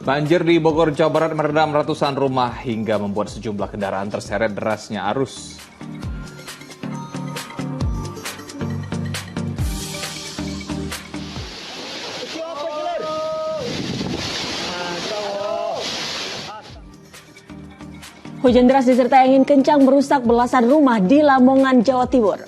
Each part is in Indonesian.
Banjir di Bogor, Jawa Barat merendam ratusan rumah hingga membuat sejumlah kendaraan terseret derasnya arus. Hujan deras disertai angin kencang merusak belasan rumah di Lamongan, Jawa Timur.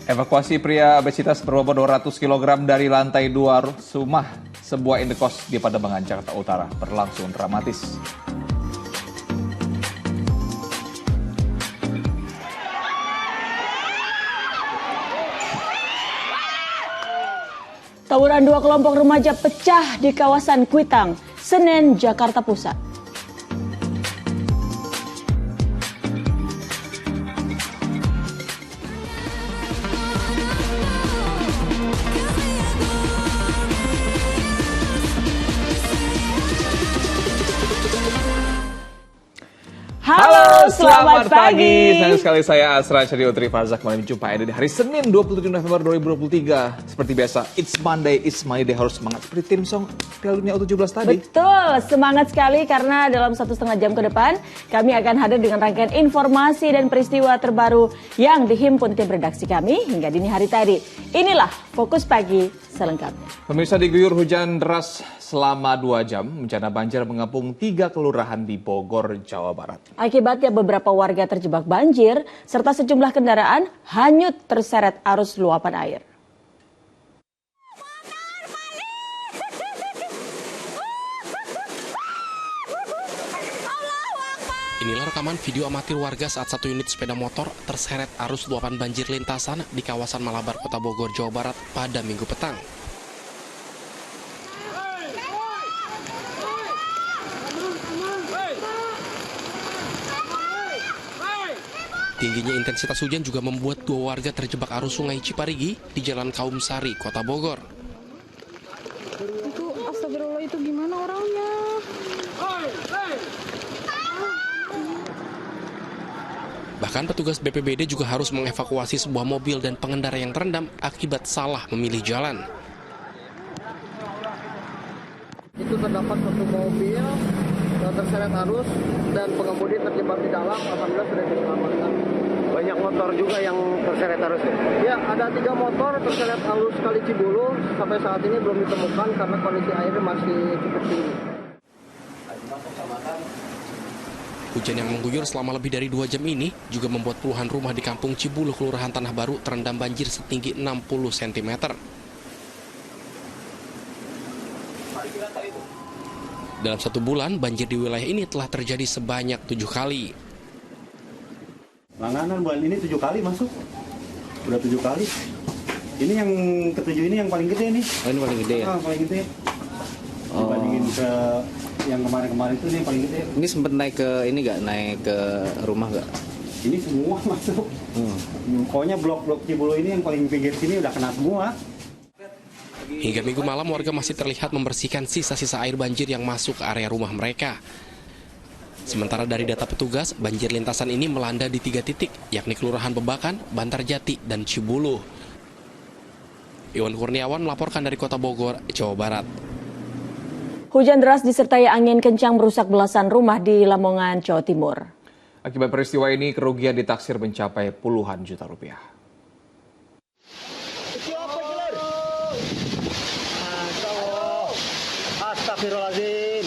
Evakuasi pria obesitas berbobot 200 kg dari lantai 2 rumah sebuah indekos di Pademangan, Jakarta Utara berlangsung dramatis. Tawuran dua kelompok remaja pecah di kawasan Kuitang, Senen, Jakarta Pusat. Halo, selamat pagi. Senang sekali saya Asra Syariotri Farzak kembali menjumpa Anda di hari Senin 27 November 2023. Seperti biasa, It's Monday harus semangat seperti tim song Piala Dunia U17 tadi. Betul, semangat sekali karena dalam 1,5 jam ke depan kami akan hadir dengan rangkaian informasi dan peristiwa terbaru yang dihimpun tim redaksi kami hingga dini hari tadi. Inilah Fokus Pagi selengkapnya. Pemirsa, diguyur hujan deras selama 2 jam, bencana banjir mengepung 3 kelurahan di Bogor, Jawa Barat. Akibatnya beberapa warga terjebak banjir, serta sejumlah kendaraan hanyut terseret arus luapan air. Inilah rekaman video amatir warga saat satu unit sepeda motor terseret arus luapan banjir lintasan di kawasan Malabar, Kota Bogor, Jawa Barat pada Minggu petang. Tingginya intensitas hujan juga membuat 2 warga terjebak arus Sungai Ciparigi di Jalan Kaum Sari, Kota Bogor. Itu astagfirullah, itu gimana orangnya? Bahkan petugas BPBD juga harus mengevakuasi sebuah mobil dan pengendara yang terendam akibat salah memilih jalan. Itu terdapat satu mobil yang terseret arus dan pengemudi terjebak di dalam, alhamdulillah sudah diselamatkan. Banyak motor juga yang terseret arus. Ya, ada 3 motor terseret arus Kali Cibulu, sampai saat ini belum ditemukan karena kondisi air masih cukup tinggi. Hujan yang mengguyur selama lebih dari 2 jam ini juga membuat puluhan rumah di Kampung Cibulu, Kelurahan Tanah Baru terendam banjir setinggi 60 cm. Dalam 1 bulan, banjir di wilayah ini telah terjadi sebanyak 7 kali. Langganan bulan ini 7 kali masuk. Udah 7 kali. Ini yang ke-7 ini yang paling gede nih. Oh, ini paling gede ya? Paling gede. Dibandingin ke yang kemarin-kemarin itu nih yang paling gede. Ini sempat naik ke ini nggak? Naik ke rumah nggak? Ini semua masuk. Pokoknya blok-blok Cibulu ini yang paling pinggir sini udah kena semua. Hingga Minggu malam warga masih terlihat membersihkan sisa-sisa air banjir yang masuk ke area rumah mereka. Sementara dari data petugas, banjir lintasan ini melanda di 3 titik, yakni Kelurahan Bebakan, Bantarjati, dan Cibulu. Iwan Kurniawan melaporkan dari Kota Bogor, Jawa Barat. Hujan deras disertai angin kencang merusak belasan rumah di Lamongan, Jawa Timur. Akibat peristiwa ini, kerugian ditaksir mencapai puluhan juta rupiah. Astagfirullahaladzim.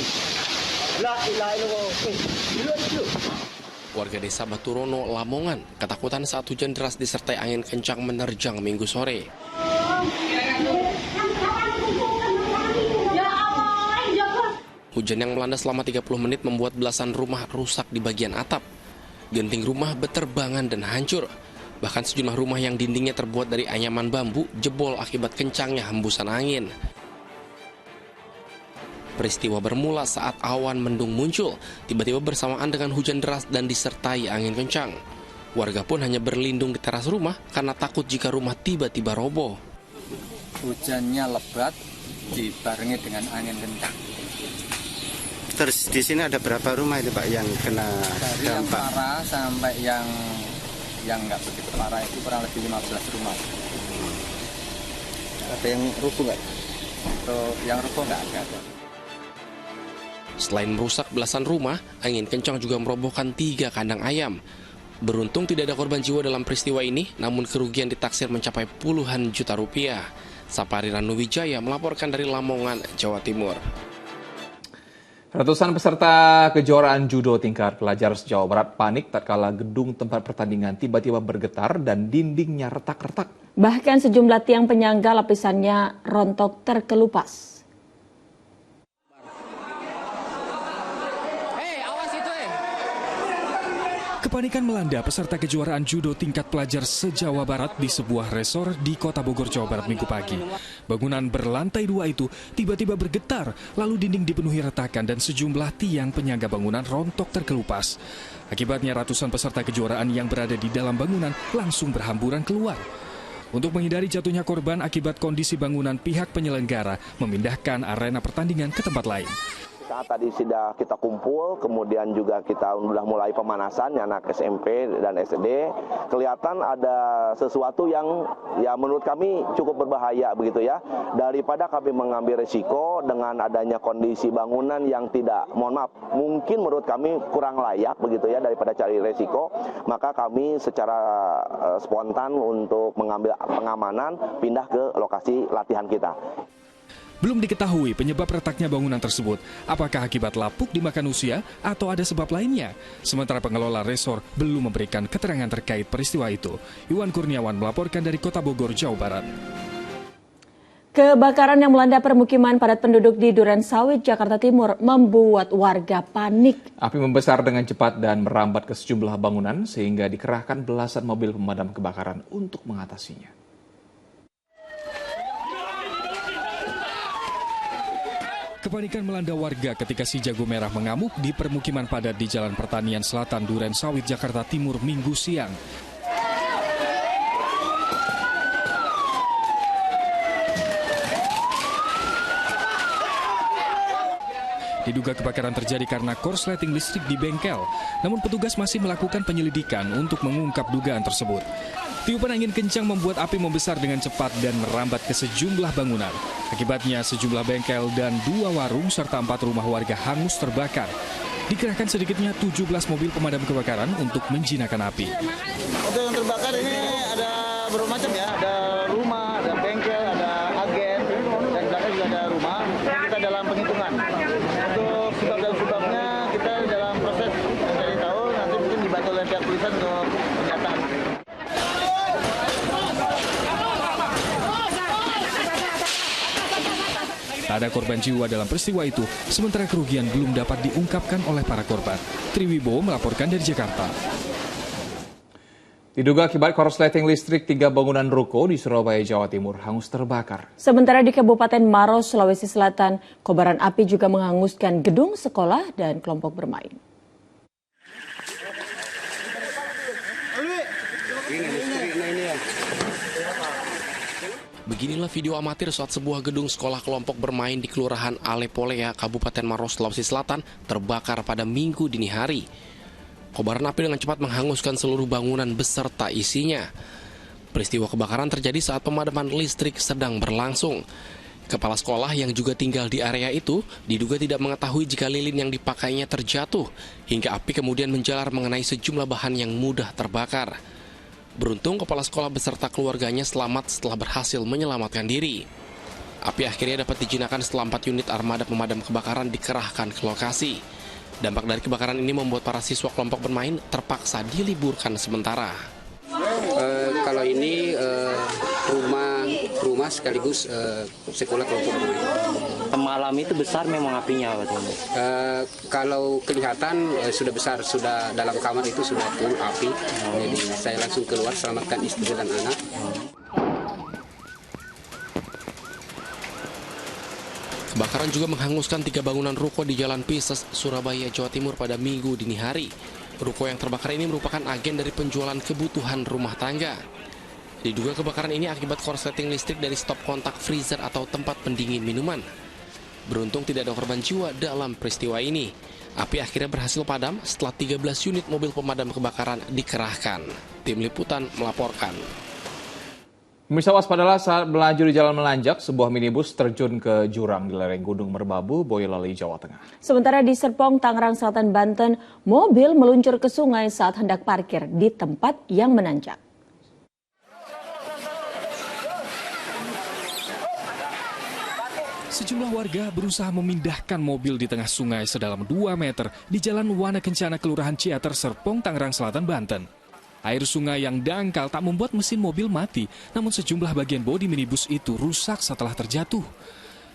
La ilaha illallah. Warga desa Baturono, Lamongan, ketakutan saat hujan deras disertai angin kencang menerjang Minggu sore. Hujan yang melanda selama 30 menit membuat belasan rumah rusak di bagian atap. Genting rumah beterbangan dan hancur. Bahkan sejumlah rumah yang dindingnya terbuat dari anyaman bambu jebol akibat kencangnya hembusan angin. Peristiwa bermula saat awan mendung muncul, tiba-tiba bersamaan dengan hujan deras dan disertai angin kencang. Warga pun hanya berlindung di teras rumah karena takut jika rumah tiba-tiba roboh. Hujannya lebat dibarengi dengan angin kencang. Terus di sini ada berapa rumah itu Pak yang kena dari dampak? yang parah sampai yang Yang nggak begitu parah itu kurang lebih 15 rumah. Ada yang rubuh nggak? Untuk yang rubuh nggak ada. Selain merusak belasan rumah, angin kencang juga merobohkan 3 kandang ayam. Beruntung tidak ada korban jiwa dalam peristiwa ini, namun kerugian ditaksir mencapai puluhan juta rupiah. Sapari Ranuwijaya melaporkan dari Lamongan, Jawa Timur. Ratusan peserta kejuaraan judo tingkat pelajar se-Jawa Barat panik tatkala gedung tempat pertandingan tiba-tiba bergetar dan dindingnya retak-retak. Bahkan sejumlah tiang penyangga lapisannya rontok terkelupas. Kepanikan melanda peserta kejuaraan judo tingkat pelajar se-Jawa Barat di sebuah resor di Kota Bogor, Jawa Barat Minggu pagi. Bangunan berlantai 2 itu tiba-tiba bergetar, lalu dinding dipenuhi retakan dan sejumlah tiang penyangga bangunan rontok terkelupas. Akibatnya ratusan peserta kejuaraan yang berada di dalam bangunan langsung berhamburan keluar. Untuk menghindari jatuhnya korban akibat kondisi bangunan, pihak penyelenggara memindahkan arena pertandingan ke tempat lain. Saat tadi sudah kita kumpul, kemudian juga kita sudah mulai pemanasan anak SMP dan SD. Kelihatan ada sesuatu yang ya menurut kami cukup berbahaya begitu ya. Daripada kami mengambil risiko dengan adanya kondisi bangunan yang tidak, mohon maaf, mungkin menurut kami kurang layak begitu ya, daripada cari risiko, maka kami secara spontan untuk mengambil pengamanan pindah ke lokasi latihan kita. Belum diketahui penyebab retaknya bangunan tersebut, apakah akibat lapuk dimakan usia atau ada sebab lainnya. Sementara pengelola resor belum memberikan keterangan terkait peristiwa itu. Iwan Kurniawan melaporkan dari Kota Bogor, Jawa Barat. Kebakaran yang melanda permukiman padat penduduk di Durensawit, Jakarta Timur membuat warga panik. Api membesar dengan cepat dan merambat ke sejumlah bangunan sehingga dikerahkan belasan mobil pemadam kebakaran untuk mengatasinya. Kepanikan melanda warga ketika si jago merah mengamuk di permukiman padat di Jalan Pertanian Selatan Durensawit, Jakarta Timur Minggu siang. Diduga kebakaran terjadi karena korsleting listrik di bengkel, namun petugas masih melakukan penyelidikan untuk mengungkap dugaan tersebut. Tiupan angin kencang membuat api membesar dengan cepat dan merambat ke sejumlah bangunan. Akibatnya sejumlah bengkel dan 2 warung serta 4 rumah warga hangus terbakar. Dikerahkan sedikitnya 17 mobil pemadam kebakaran untuk menjinakkan api. Untuk yang terbakar ini ada berbagai macam ya, ada rumah, ada bengkel, ada agen, dan belakang juga ada rumah. Kita dalam penghitungan. Untuk sebab dan sebabnya kita dalam proses mencari tahu, nanti mungkin dibantu oleh pihak polisian untuk pendataan. Tak ada korban jiwa dalam peristiwa itu, sementara kerugian belum dapat diungkapkan oleh para korban. Triwibowo melaporkan dari Jakarta. Diduga akibat korsleting listrik 3 bangunan ruko di Surabaya, Jawa Timur hangus terbakar. Sementara di Kabupaten Maros, Sulawesi Selatan, kobaran api juga menghanguskan gedung sekolah dan kelompok bermain. Beginilah video amatir saat sebuah gedung sekolah kelompok bermain di Kelurahan Alepolea, Kabupaten Maros, Sulawesi Selatan terbakar pada Minggu dini hari. Kobaran api dengan cepat menghanguskan seluruh bangunan beserta isinya. Peristiwa kebakaran terjadi saat pemadaman listrik sedang berlangsung. Kepala sekolah yang juga tinggal di area itu diduga tidak mengetahui jika lilin yang dipakainya terjatuh, hingga api kemudian menjalar mengenai sejumlah bahan yang mudah terbakar. Beruntung kepala sekolah beserta keluarganya selamat setelah berhasil menyelamatkan diri. Api akhirnya dapat dijinakkan setelah 4 unit armada pemadam kebakaran dikerahkan ke lokasi. Dampak dari kebakaran ini membuat para siswa kelompok bermain terpaksa diliburkan sementara. Kalau ini rumah sekaligus sekolah kelompok bermain. Malam itu besar memang apinya, kalau kelihatan sudah besar, sudah dalam kamar itu sudah full api. Jadi saya langsung keluar selamatkan istri dan anak. Kebakaran juga menghanguskan 3 bangunan ruko di Jalan Pisces, Surabaya, Jawa Timur pada Minggu dini hari. Ruko yang terbakar ini merupakan agen dari penjualan kebutuhan rumah tangga. Diduga kebakaran ini akibat korsleting listrik dari stop kontak freezer atau tempat pendingin minuman. Beruntung tidak ada korban jiwa dalam peristiwa ini. Api akhirnya berhasil padam setelah 13 unit mobil pemadam kebakaran dikerahkan. Tim Liputan melaporkan. Pemirsa, waspadalah saat melaju di jalan menanjak, sebuah minibus terjun ke jurang di lereng Gunung Merbabu, Boyolali, Jawa Tengah. Sementara di Serpong, Tangerang Selatan, Banten, mobil meluncur ke sungai saat hendak parkir di tempat yang menanjak. Sejumlah warga berusaha memindahkan mobil di tengah sungai sedalam 2 meter di Jalan Wana Kencana, Kelurahan Ciater, Serpong, Tangerang Selatan, Banten. Air sungai yang dangkal tak membuat mesin mobil mati, namun sejumlah bagian bodi minibus itu rusak setelah terjatuh.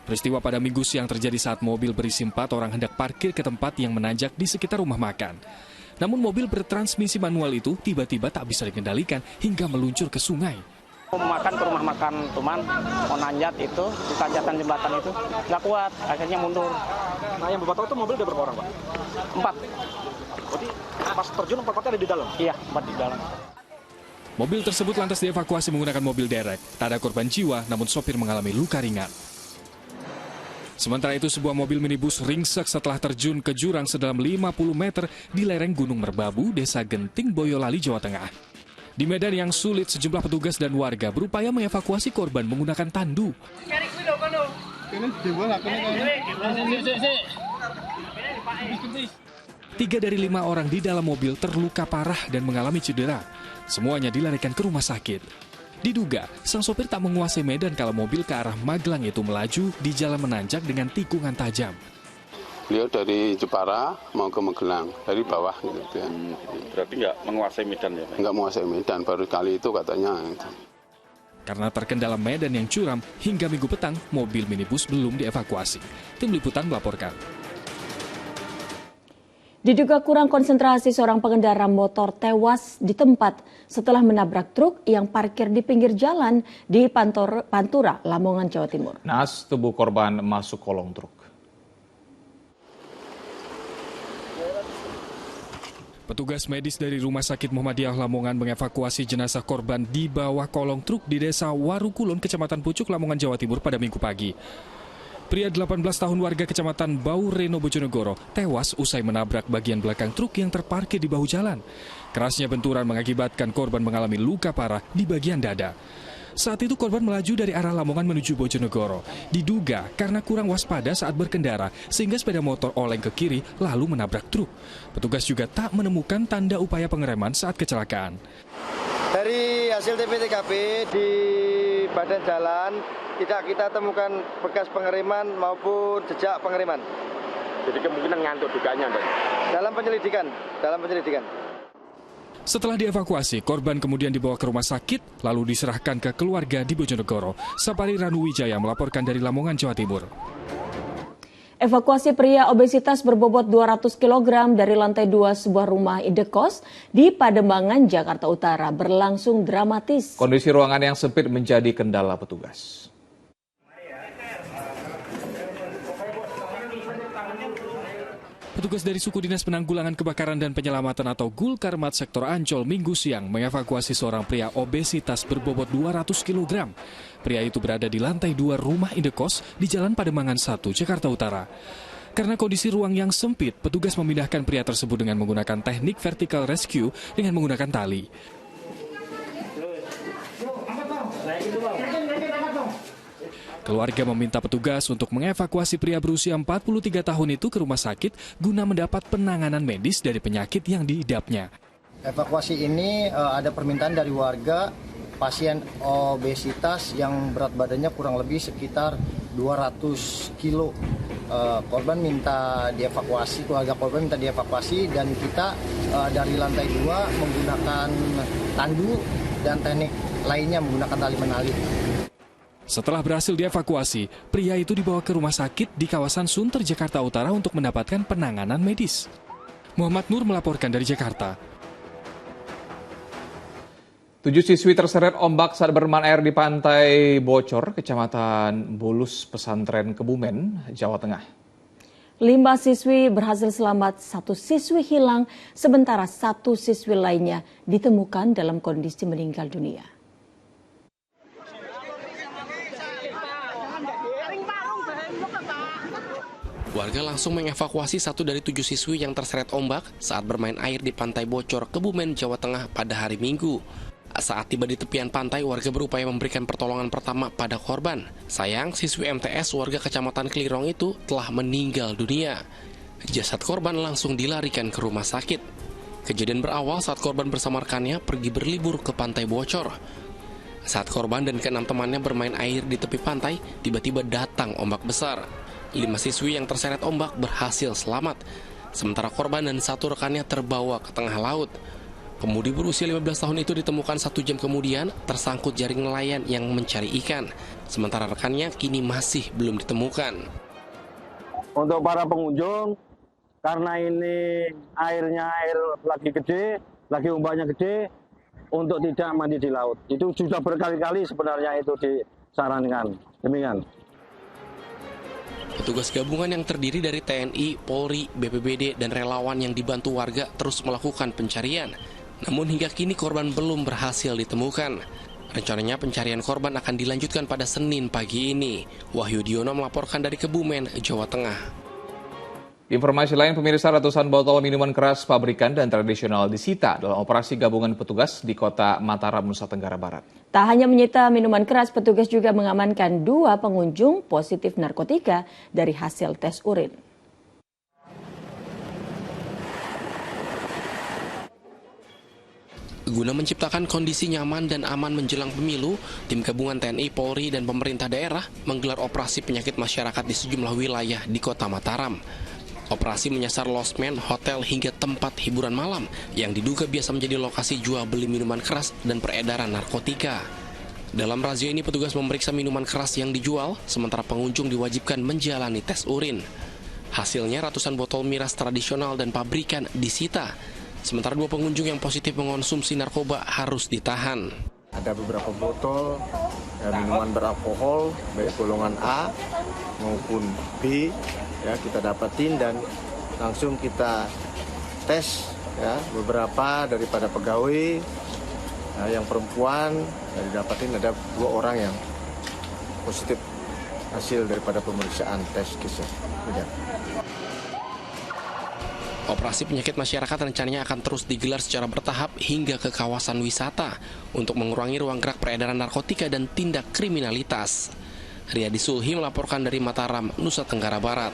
Peristiwa pada Minggu siang terjadi saat mobil berisi 4 orang hendak parkir ke tempat yang menanjak di sekitar rumah makan. Namun mobil bertransmisi manual itu tiba-tiba tak bisa dikendalikan hingga meluncur ke sungai. Mau makan ke rumah makan, cuman mau nanjat itu, di tanjatan jembatan itu, nggak kuat, akhirnya mundur. Nah, yang Bapak tahu itu mobil ada berapa orang, Pak? 4. Jadi pas terjun 4 ada di dalam? Iya, 4 di dalam. Mobil tersebut lantas dievakuasi menggunakan mobil derek. Tak ada korban jiwa, namun sopir mengalami luka ringan. Sementara itu, sebuah mobil minibus ringsek setelah terjun ke jurang sedalam 50 meter di lereng Gunung Merbabu, Desa Genting, Boyolali, Jawa Tengah. Di medan yang sulit, sejumlah petugas dan warga berupaya mengevakuasi korban menggunakan tandu. 3 dari 5 orang di dalam mobil terluka parah dan mengalami cedera. Semuanya dilarikan ke rumah sakit. Diduga, sang sopir tak menguasai medan kalau mobil ke arah Magelang itu melaju di jalan menanjak dengan tikungan tajam. Beliau dari Jepara mau ke Magelang, dari bawah gitu ya. Berarti nggak menguasai medan ya, Pak? Nggak menguasai medan, baru kali itu katanya. Karena terkendala medan yang curam, hingga Minggu petang, mobil minibus belum dievakuasi. Tim Liputan melaporkan. Diduga kurang konsentrasi, seorang pengendara motor tewas di tempat setelah menabrak truk yang parkir di pinggir jalan di Pantura, Lamongan, Jawa Timur. Naas tubuh korban masuk kolong truk. Petugas medis dari Rumah Sakit Muhammadiyah Lamongan mengevakuasi jenazah korban di bawah kolong truk di Desa Warukulon, Kecamatan Pucuk, Lamongan, Jawa Timur pada Minggu pagi. Pria 18 tahun warga Kecamatan Baureno, Bojonegoro tewas usai menabrak bagian belakang truk yang terparkir di bahu jalan. Kerasnya benturan mengakibatkan korban mengalami luka parah di bagian dada. Saat itu korban melaju dari arah Lamongan menuju Bojonegoro. Diduga karena kurang waspada saat berkendara sehingga sepeda motor oleng ke kiri lalu menabrak truk. Petugas juga tak menemukan tanda upaya pengereman saat kecelakaan. Dari hasil TP-TKP di badan jalan tidak kita temukan bekas pengereman maupun jejak pengereman. Jadi kemungkinan ngantuk duganya, Pak? Dalam penyelidikan. Setelah dievakuasi, korban kemudian dibawa ke rumah sakit, lalu diserahkan ke keluarga di Bojonegoro. Sapari Ranuwijaya melaporkan dari Lamongan, Jawa Timur. Evakuasi pria obesitas berbobot 200 kg dari lantai 2 sebuah rumah indekos di Pademangan, Jakarta Utara berlangsung dramatis. Kondisi ruangan yang sempit menjadi kendala petugas. Petugas dari Suku Dinas Penanggulangan Kebakaran dan Penyelamatan atau Gulkarmat Sektor Ancol Minggu siang mengevakuasi seorang pria obesitas berbobot 200 kg. Pria itu berada di lantai 2 rumah indekos di Jalan Pademangan 1, Jakarta Utara. Karena kondisi ruang yang sempit, petugas memindahkan pria tersebut dengan menggunakan teknik vertical rescue dengan menggunakan tali. Keluarga meminta petugas untuk mengevakuasi pria berusia 43 tahun itu ke rumah sakit guna mendapat penanganan medis dari penyakit yang diidapnya. Evakuasi ini ada permintaan dari warga pasien obesitas yang berat badannya kurang lebih sekitar 200 kilo. Korban minta dievakuasi, keluarga korban minta dievakuasi dan kita dari lantai 2 menggunakan tandu dan teknik lainnya menggunakan tali menali. Setelah berhasil dievakuasi, pria itu dibawa ke rumah sakit di kawasan Sunter, Jakarta Utara untuk mendapatkan penanganan medis. Muhammad Nur melaporkan dari Jakarta. 7 siswi terseret ombak saat bermain air di Pantai Bocor, Kecamatan Bulus, Pesantren Kebumen, Jawa Tengah. 5 siswi berhasil selamat, 1 siswi hilang, sementara 1 siswi lainnya ditemukan dalam kondisi meninggal dunia. Warga langsung mengevakuasi 1 dari 7 siswi yang terseret ombak saat bermain air di Pantai Bocor, Kebumen, Jawa Tengah pada hari Minggu. Saat tiba di tepian pantai, warga berupaya memberikan pertolongan pertama pada korban. Sayang, siswi MTS warga Kecamatan Klirong itu telah meninggal dunia. Jasad korban langsung dilarikan ke rumah sakit. Kejadian berawal saat korban bersama rekannya pergi berlibur ke Pantai Bocor. Saat korban dan ke-6 temannya bermain air di tepi pantai, tiba-tiba datang ombak besar. 5 siswi yang terseret ombak berhasil selamat, sementara korban dan 1 rekannya terbawa ke tengah laut. Pemudi berusia 15 tahun itu ditemukan 1 jam kemudian tersangkut jaring nelayan yang mencari ikan, sementara rekannya kini masih belum ditemukan. Untuk para pengunjung, karena ini airnya lagi gede, lagi ombaknya gede, untuk tidak mandi di laut. Itu sudah berkali-kali sebenarnya itu disarankan. Demikian. Petugas gabungan yang terdiri dari TNI, Polri, BPBD, dan relawan yang dibantu warga terus melakukan pencarian. Namun hingga kini korban belum berhasil ditemukan. Rencananya pencarian korban akan dilanjutkan pada Senin pagi ini. Wahyu Diono melaporkan dari Kebumen, Jawa Tengah. Informasi lain, pemirsa, ratusan botol minuman keras pabrikan dan tradisional disita dalam operasi gabungan petugas di kota Mataram, Nusa Tenggara Barat. Tak hanya menyita minuman keras, petugas juga mengamankan 2 pengunjung positif narkotika dari hasil tes urin. Guna menciptakan kondisi nyaman dan aman menjelang pemilu, tim gabungan TNI, Polri, dan pemerintah daerah menggelar operasi penyakit masyarakat di sejumlah wilayah di kota Mataram. Operasi menyasar losmen, hotel, hingga tempat hiburan malam yang diduga biasa menjadi lokasi jual beli minuman keras dan peredaran narkotika. Dalam razia ini petugas memeriksa minuman keras yang dijual, sementara pengunjung diwajibkan menjalani tes urin. Hasilnya ratusan botol miras tradisional dan pabrikan disita, sementara 2 pengunjung yang positif mengonsumsi narkoba harus ditahan. Ada beberapa botol minuman beralkohol, baik golongan A maupun B, ya kita dapatin dan langsung kita tes ya beberapa daripada pegawai yang perempuan dan didapatin ada 2 orang yang positif hasil daripada pemeriksaan tes kisah. Operasi penyakit masyarakat rencananya akan terus digelar secara bertahap hingga ke kawasan wisata untuk mengurangi ruang gerak peredaran narkotika dan tindak kriminalitas. Riyadi Sulhi melaporkan dari Mataram, Nusa Tenggara Barat.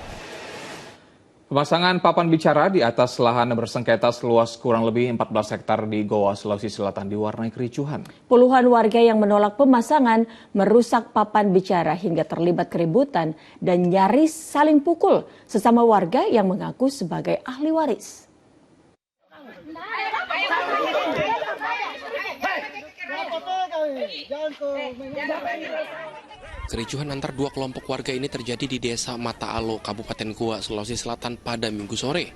Pemasangan papan bicara di atas lahan bersengketa seluas kurang lebih 14 hektar di Goa, Sulawesi Selatan diwarnai kericuhan. Puluhan warga yang menolak pemasangan merusak papan bicara hingga terlibat keributan dan nyaris saling pukul sesama warga yang mengaku sebagai ahli waris. Kericuhan antar 2 kelompok warga ini terjadi di Desa Mata Alo, Kabupaten Goa, Sulawesi Selatan pada Minggu sore.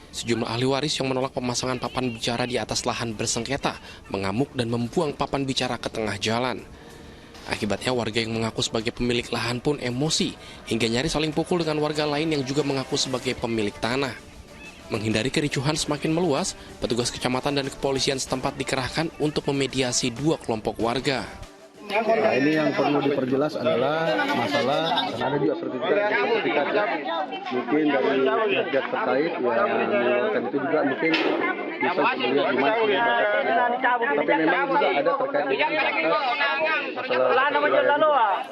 Sejumlah ahli waris yang menolak pemasangan papan bicara di atas lahan bersengketa mengamuk dan membuang papan bicara ke tengah jalan. Akibatnya warga yang mengaku sebagai pemilik lahan pun emosi hingga nyaris saling pukul dengan warga lain yang juga mengaku sebagai pemilik tanah. Menghindari kericuhan semakin meluas, petugas kecamatan dan kepolisian setempat dikerahkan untuk memediasi 2 kelompok warga. Nah, ini yang perlu diperjelas adalah masalah ada juga sertifikat mungkin dari pihak terkait yang mengeluarkan itu juga mungkin bisa terlihat di mana tapi memang juga ada terkait dengan masalah.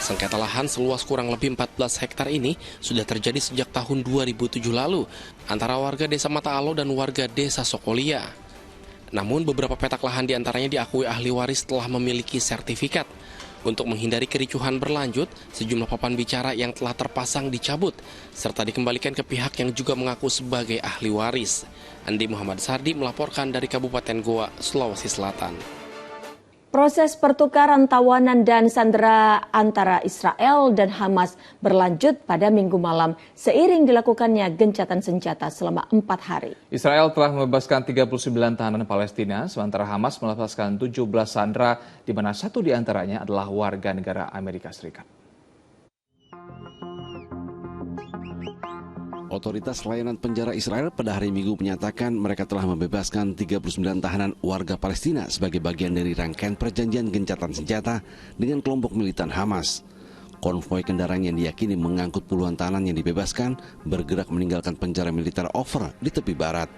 Sengketa lahan seluas kurang lebih 14 hektar ini sudah terjadi sejak tahun 2007 lalu antara warga Desa Mata Alo dan warga Desa Sokolia. Namun beberapa petak lahan diantaranya diakui ahli waris telah memiliki sertifikat. Untuk menghindari kericuhan berlanjut, sejumlah papan bicara yang telah terpasang dicabut, serta dikembalikan ke pihak yang juga mengaku sebagai ahli waris. Andi Muhammad Sardi melaporkan dari Kabupaten Goa, Sulawesi Selatan. Proses pertukaran tawanan dan sandera antara Israel dan Hamas berlanjut pada Minggu malam seiring dilakukannya gencatan senjata selama 4 hari. Israel telah membebaskan 39 tahanan Palestina, sementara Hamas melepaskan 17 sandera, di mana 1 diantaranya adalah warga negara Amerika Serikat. Otoritas Layanan Penjara Israel pada hari Minggu menyatakan mereka telah membebaskan 39 tahanan warga Palestina sebagai bagian dari rangkaian perjanjian gencatan senjata dengan kelompok militan Hamas. Konvoi kendaraan yang diyakini mengangkut puluhan tahanan yang dibebaskan bergerak meninggalkan penjara militer Ofer di tepi barat.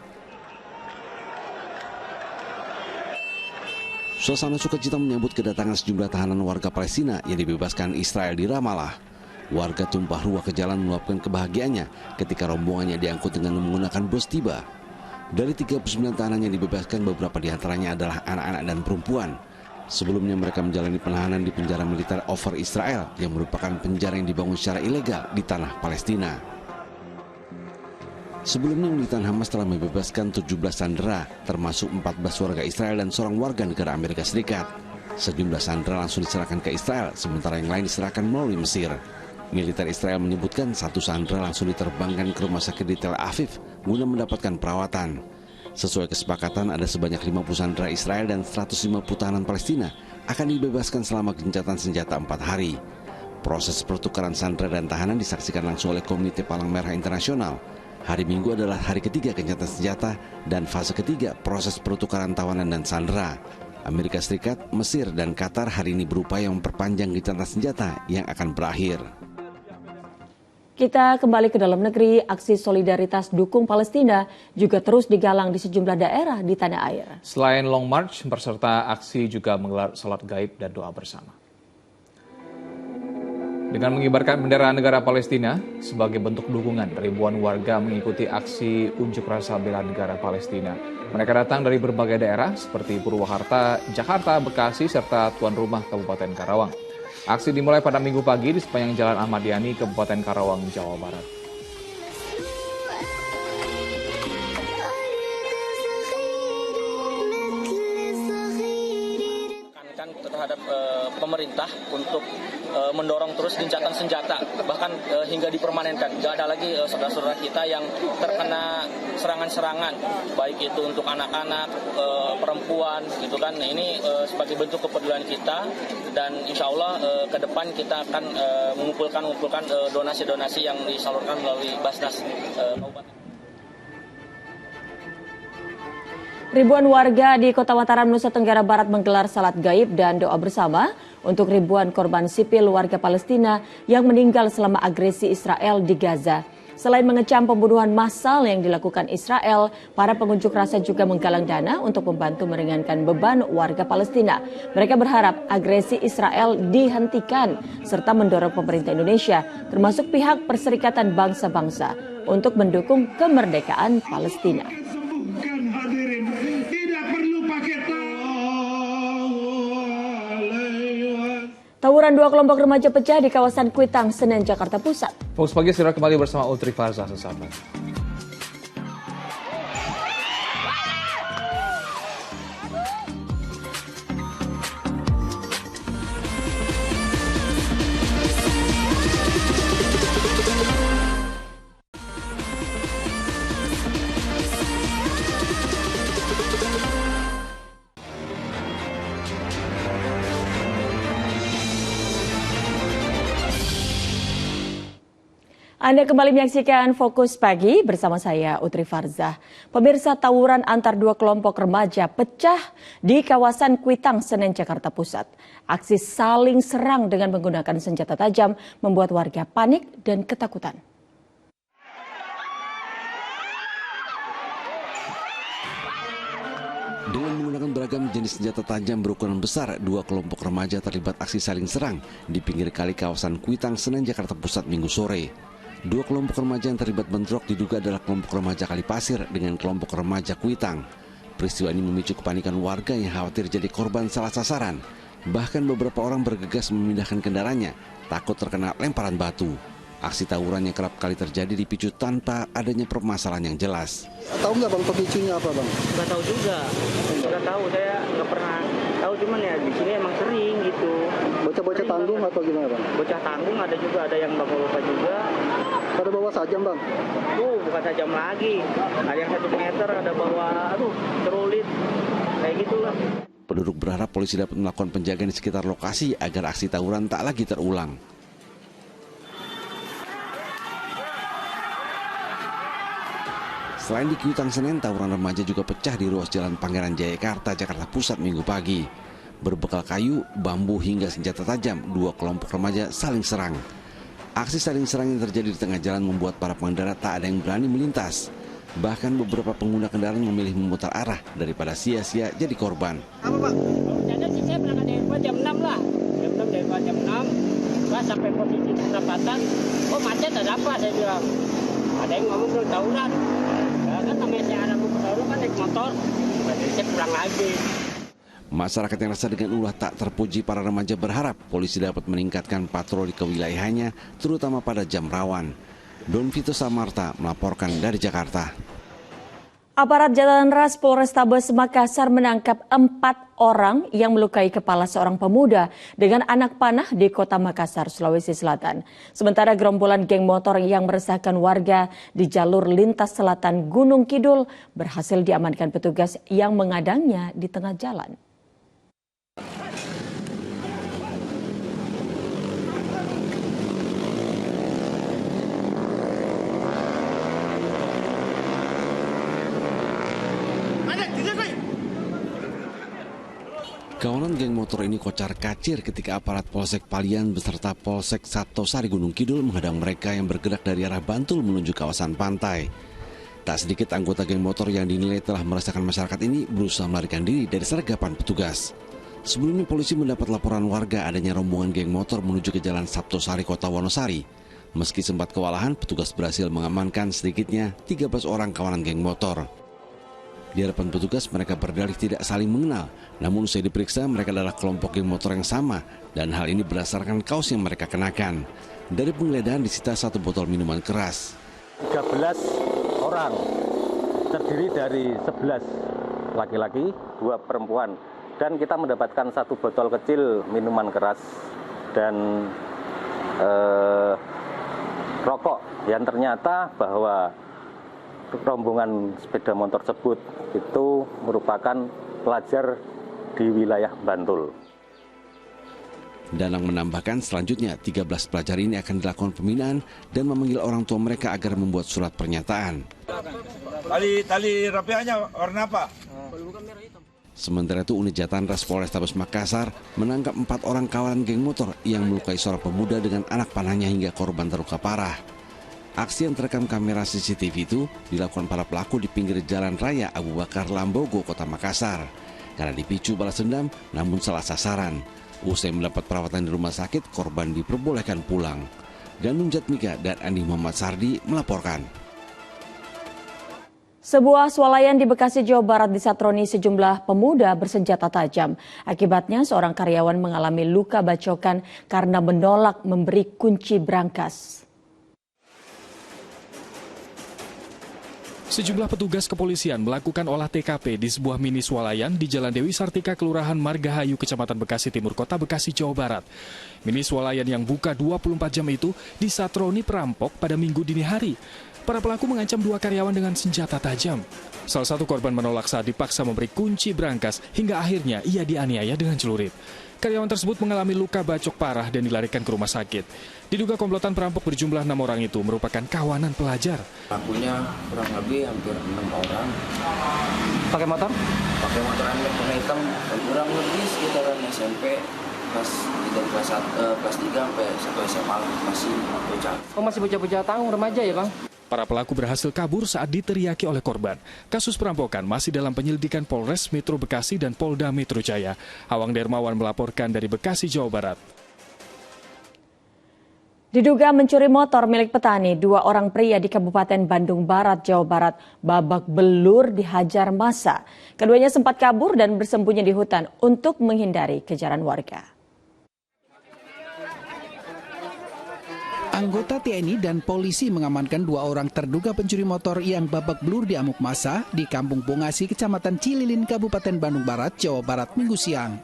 Suasana sukacita menyambut kedatangan sejumlah tahanan warga Palestina yang dibebaskan Israel di Ramallah. Warga tumpah ruah ke jalan meluapkan kebahagiaannya ketika rombongannya diangkut dengan menggunakan bus tiba. Dari 39 tahanan yang dibebaskan, beberapa diantaranya adalah anak-anak dan perempuan. Sebelumnya mereka menjalani penahanan di penjara militer Ofer Israel yang merupakan penjara yang dibangun secara ilegal di tanah Palestina. Sebelumnya militan Hamas telah membebaskan 17 sandera, termasuk 14 warga Israel dan seorang warga negara Amerika Serikat. Sejumlah sandera langsung diserahkan ke Israel, sementara yang lain diserahkan melalui Mesir. Militer Israel menyebutkan satu sandera langsung diterbangkan ke rumah sakit di Tel Aviv guna mendapatkan perawatan. Sesuai kesepakatan, ada sebanyak 50 sandera Israel dan 150 tahanan Palestina akan dibebaskan selama gencatan senjata 4 hari. Proses pertukaran sandera dan tahanan disaksikan langsung oleh Komite Palang Merah Internasional. Hari Minggu adalah hari ketiga gencatan senjata dan fase ketiga proses pertukaran tawanan dan sandera. Amerika Serikat, Mesir, dan Qatar hari ini berupaya memperpanjang gencatan senjata yang akan berakhir. Kita kembali ke dalam negeri, aksi solidaritas dukung Palestina juga terus digalang di sejumlah daerah di tanah air. Selain Long March, peserta aksi juga menggelar salat gaib dan doa bersama. Dengan mengibarkan bendera negara Palestina sebagai bentuk dukungan, ribuan warga mengikuti aksi unjuk rasa bela negara Palestina. Mereka datang dari berbagai daerah seperti Purwakarta, Jakarta, Bekasi, serta tuan rumah Kabupaten Karawang. Aksi dimulai pada Minggu pagi di sepanjang Jalan Ahmad Yani, Kabupaten Karawang, Jawa Barat. Terhadap pemerintah untuk mendorong terus gencatan senjata, bahkan hingga dipermanenkan. Tidak ada lagi saudara-saudara kita yang terkena serangan-serangan, baik itu untuk anak-anak, perempuan, gitu kan. Nah, ini sebagai bentuk kepedulian kita, dan insya Allah ke depan kita akan mengumpulkan donasi-donasi yang disalurkan melalui Basnas Kabupaten. Ribuan warga di Kota Mataram, Nusa Tenggara Barat menggelar salat gaib dan doa bersama untuk ribuan korban sipil warga Palestina yang meninggal selama agresi Israel di Gaza. Selain mengecam pembunuhan massal yang dilakukan Israel, para pengunjuk rasa juga menggalang dana untuk membantu meringankan beban warga Palestina. Mereka berharap agresi Israel dihentikan serta mendorong pemerintah Indonesia, termasuk pihak Perserikatan Bangsa-Bangsa, untuk mendukung kemerdekaan Palestina. Tawuran dua kelompok remaja pecah di kawasan Kuitang, Senen, Jakarta Pusat. Fokus Pagi segera kembali bersama Utri Farzah sesaat lagi. Anda kembali menyaksikan Fokus Pagi bersama saya Utri Farzah. Pemirsa, tawuran antar dua kelompok remaja pecah di kawasan Kuitang, Senen, Jakarta Pusat. Aksi saling serang dengan menggunakan senjata tajam membuat warga panik dan ketakutan. Dengan menggunakan beragam jenis senjata tajam berukuran besar, dua kelompok remaja terlibat aksi saling serang di pinggir kali kawasan Kuitang, Senen, Jakarta Pusat Minggu sore. Dua kelompok remaja yang terlibat bentrok diduga adalah kelompok remaja Kalipasir dengan kelompok remaja Kuitang. Peristiwa ini memicu kepanikan warga yang khawatir jadi korban salah sasaran. Bahkan beberapa orang bergegas memindahkan kendaraannya, takut terkena lemparan batu. Aksi tawuran yang kerap kali terjadi dipicu tanpa adanya permasalahan yang jelas. Tahu nggak bang pemicunya apa bang? Nggak tahu juga, nggak tahu, saya nggak pernah tahu, cuman ya di sini emang sering gitu. Bocah-bocah tanggung atau gimana bang? Bocah tanggung ada juga, ada yang bawa juga. Pada bawa sajam bang? Tuh bukan sajam lagi, ada yang 1 meter, ada bawa cerulit, kayak gitulah. Penduduk berharap polisi dapat melakukan penjagaan di sekitar lokasi agar aksi tawuran tak lagi terulang. Selain di Kuitang Senen, tawuran remaja juga pecah di ruas Jalan Pangeran Jayakarta, Jakarta Pusat Minggu pagi. Berbekal kayu, bambu hingga senjata tajam, dua kelompok remaja saling serang. Aksi saling serang yang terjadi di tengah jalan membuat para pengendara tak ada yang berani melintas. Bahkan beberapa pengguna kendaraan memilih memutar arah daripada sia-sia jadi korban. Saya berangkat dari jam 6 lah. Jam 6, pas sampai posisi perapatan. Oh macet ada apa? Saya bilang. Ada yang ngomong belum tawuran. Ya, kan namanya saya arah mau kan naik motor. Jadi saya pulang lagi. Masyarakat yang resah dengan ulah tak terpuji para remaja berharap polisi dapat meningkatkan patroli ke wilayahnya, terutama pada jam rawan. Don Vito Samarta melaporkan dari Jakarta. Aparat Jatan Ras Polrestabes Makassar menangkap 4 orang yang melukai kepala seorang pemuda dengan anak panah di Kota Makassar, Sulawesi Selatan. Sementara gerombolan geng motor yang meresahkan warga di jalur lintas selatan Gunung Kidul berhasil diamankan petugas yang mengadangnya di tengah jalan. Kawanan geng motor ini kocar-kacir ketika aparat Polsek Palian beserta Polsek Satosari Gunung Kidul menghadang mereka yang bergerak dari arah Bantul menuju kawasan pantai. Tak sedikit anggota geng motor yang dinilai telah meresahkan masyarakat ini berusaha melarikan diri dari sergapan petugas. Sebelumnya polisi mendapat laporan warga adanya rombongan geng motor menuju ke Jalan Saptosari Kota Wonosari. Meski sempat kewalahan, petugas berhasil mengamankan sedikitnya 13 orang kawanan geng motor. Di hadapan petugas mereka berdalih tidak saling mengenal, namun usai diperiksa mereka adalah kelompok geng motor yang sama dan hal ini berdasarkan kaos yang mereka kenakan. Dari penggeledahan disita 1 botol minuman keras. 13 orang terdiri dari 11 laki-laki, 2 perempuan, dan kita mendapatkan 1 botol kecil minuman keras dan rokok yang ternyata bahwa rombongan sepeda motor tersebut itu merupakan pelajar di wilayah Bantul. Danang menambahkan selanjutnya 13 pelajar ini akan dilakukan pembinaan dan memanggil orang tua mereka agar membuat surat pernyataan. Tali rapiahnya warna apa? Sementara itu unit Jatan Ras Polrestabes Makassar menangkap 4 orang kawanan geng motor yang melukai seorang pemuda dengan anak panahnya hingga korban terluka parah. Aksi yang terekam kamera CCTV itu dilakukan para pelaku di pinggir jalan raya Abu Bakar Lambogo, Kota Makassar. Karena dipicu balas dendam, namun salah sasaran. Usai mendapat perawatan di rumah sakit, korban diperbolehkan pulang. Gandum Jatmika dan Andi Muhammad Sardi melaporkan. Sebuah swalayan di Bekasi, Jawa Barat disatroni sejumlah pemuda bersenjata tajam. Akibatnya seorang karyawan mengalami luka bacokan karena menolak memberi kunci brankas. Sejumlah petugas kepolisian melakukan olah TKP di sebuah mini swalayan di Jalan Dewi Sartika, Kelurahan Margahayu, Kecamatan Bekasi Timur, Kota Bekasi, Jawa Barat. Mini swalayan yang buka 24 jam itu disatroni perampok pada Minggu dini hari. Para pelaku mengancam 2 karyawan dengan senjata tajam. Salah satu korban menolak saat dipaksa memberi kunci brankas hingga akhirnya ia dianiaya dengan celurit. Karyawan tersebut mengalami luka bacok parah dan dilarikan ke rumah sakit. Diduga komplotan perampok berjumlah 6 orang itu merupakan kawanan pelajar. Pelakunya kurang lebih hampir 6 orang. Pakai motor? Pakai motor warna hitam, kurang lebih sekitaran SMP kelas 3 sampai 1 SMA masih bocah. Oh masih bocah-bocah tahun remaja ya Bang? Para pelaku berhasil kabur saat diteriaki oleh korban. Kasus perampokan masih dalam penyelidikan Polres Metro Bekasi dan Polda Metro Jaya. Awang Dermawan melaporkan dari Bekasi, Jawa Barat. Diduga mencuri motor milik petani, 2 orang pria di Kabupaten Bandung Barat, Jawa Barat babak belur dihajar massa. Keduanya sempat kabur dan bersembunyi di hutan untuk menghindari kejaran warga. Anggota TNI dan polisi mengamankan 2 orang terduga pencuri motor yang babak belur di amuk massa di Kampung Bongasi, Kecamatan Cililin, Kabupaten Bandung Barat, Jawa Barat, Minggu siang.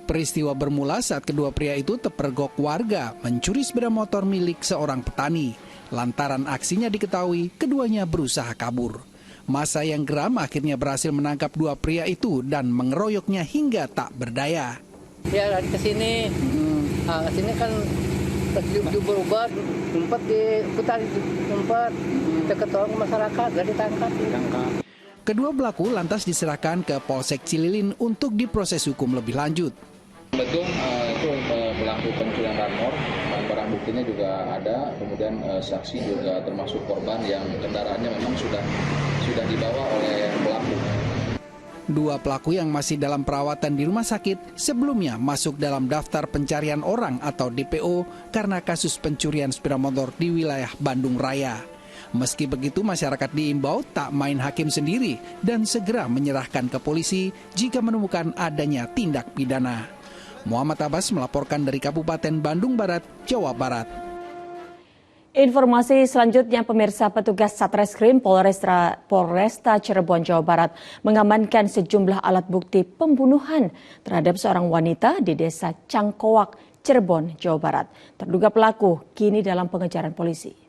Peristiwa bermula saat kedua pria itu terpergok warga mencuri sepeda motor milik seorang petani. Lantaran aksinya diketahui, keduanya berusaha kabur. Massa yang geram akhirnya berhasil menangkap 2 pria itu dan mengeroyoknya hingga tak berdaya. Ya lari ke sini, kesini kan berubah, tempat di hutan, tempat dekat orang masyarakat, gak ditangkap. Kedua pelaku lantas diserahkan ke Polsek Cililin untuk diproses hukum lebih lanjut. Betul, itu pelaku pencurian ramor, barang buktinya juga ada, kemudian saksi juga termasuk korban yang kendaraannya memang sudah dibawa oleh pelaku. Dua pelaku yang masih dalam perawatan di rumah sakit sebelumnya masuk dalam daftar pencarian orang atau DPO karena kasus pencurian sepeda motor di wilayah Bandung Raya. Meski begitu, masyarakat diimbau tak main hakim sendiri dan segera menyerahkan ke polisi jika menemukan adanya tindak pidana. Muhammad Abbas melaporkan dari Kabupaten Bandung Barat, Jawa Barat. Informasi selanjutnya, pemirsa, petugas Satreskrim Polresta Cirebon, Jawa Barat mengamankan sejumlah alat bukti pembunuhan terhadap seorang wanita di Desa Cangkoak, Cirebon, Jawa Barat. Terduga pelaku kini dalam pengejaran polisi.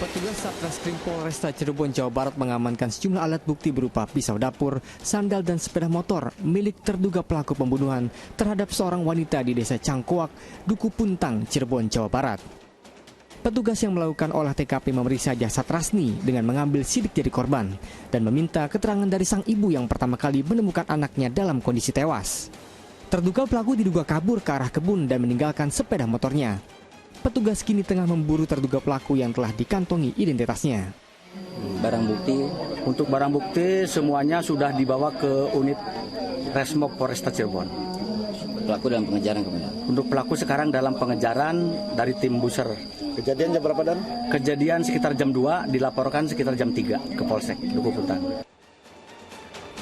Petugas Satreskrim Polresta Cirebon, Jawa Barat mengamankan sejumlah alat bukti berupa pisau dapur, sandal dan sepeda motor milik terduga pelaku pembunuhan terhadap seorang wanita di Desa Cangkoak, Duku Puntang, Cirebon, Jawa Barat. Petugas yang melakukan olah TKP memeriksa jasad Rasni dengan mengambil sidik jari korban dan meminta keterangan dari sang ibu yang pertama kali menemukan anaknya dalam kondisi tewas. Terduga pelaku diduga kabur ke arah kebun dan meninggalkan sepeda motornya. Petugas kini tengah memburu terduga pelaku yang telah dikantongi identitasnya. Barang bukti, untuk barang bukti semuanya sudah dibawa ke unit Resmob Polresta Cirebon. Pelaku dalam pengejaran kemudian? Untuk pelaku sekarang dalam pengejaran dari tim Buser. Kejadian jam berapa, Dan? Kejadian sekitar jam 2, dilaporkan sekitar jam 3 ke Polsek Duku Puntang.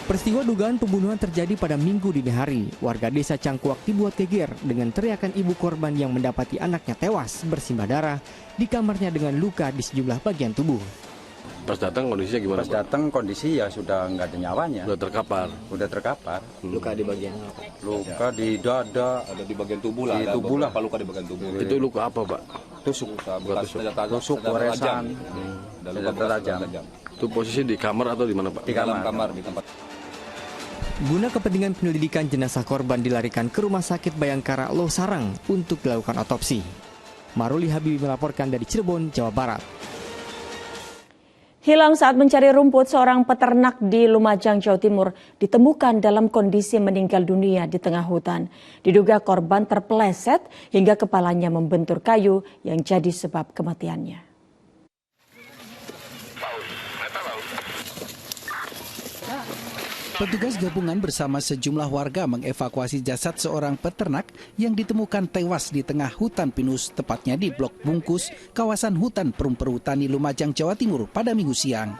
Peristiwa dugaan pembunuhan terjadi pada Minggu dini hari. Warga Desa Cangkuak dibuat geger dengan teriakan ibu korban yang mendapati anaknya tewas bersimbah darah di kamarnya dengan luka di sejumlah bagian tubuh. Pas datang kondisinya gimana? Pas datang kondisi ya sudah nggak ada nyawanya. Sudah terkapar. Sudah terkapar. Luka di bagian apa? Luka di dada. Ada di bagian tubuh lah. Di tubuh lah. Luka di bagian tubuh. Itu luka apa, Pak? Tusuk. Tusuk, goresan. Luka tajam. Itu posisi di kamar atau di mana, Pak? Di kamar. Di tempat. Guna kepentingan penyelidikan, jenazah korban dilarikan ke Rumah Sakit Bayangkara Losarang untuk dilakukan otopsi. Maruli Habibi melaporkan dari Cirebon, Jawa Barat. Hilang saat mencari rumput, seorang peternak di Lumajang, Jawa Timur ditemukan dalam kondisi meninggal dunia di tengah hutan. Diduga korban terpeleset hingga kepalanya membentur kayu yang jadi sebab kematiannya. Petugas gabungan bersama sejumlah warga mengevakuasi jasad seorang peternak yang ditemukan tewas di tengah hutan pinus, tepatnya di Blok Bungkus, kawasan hutan Perum Perhutani Lumajang, Jawa Timur pada Minggu siang.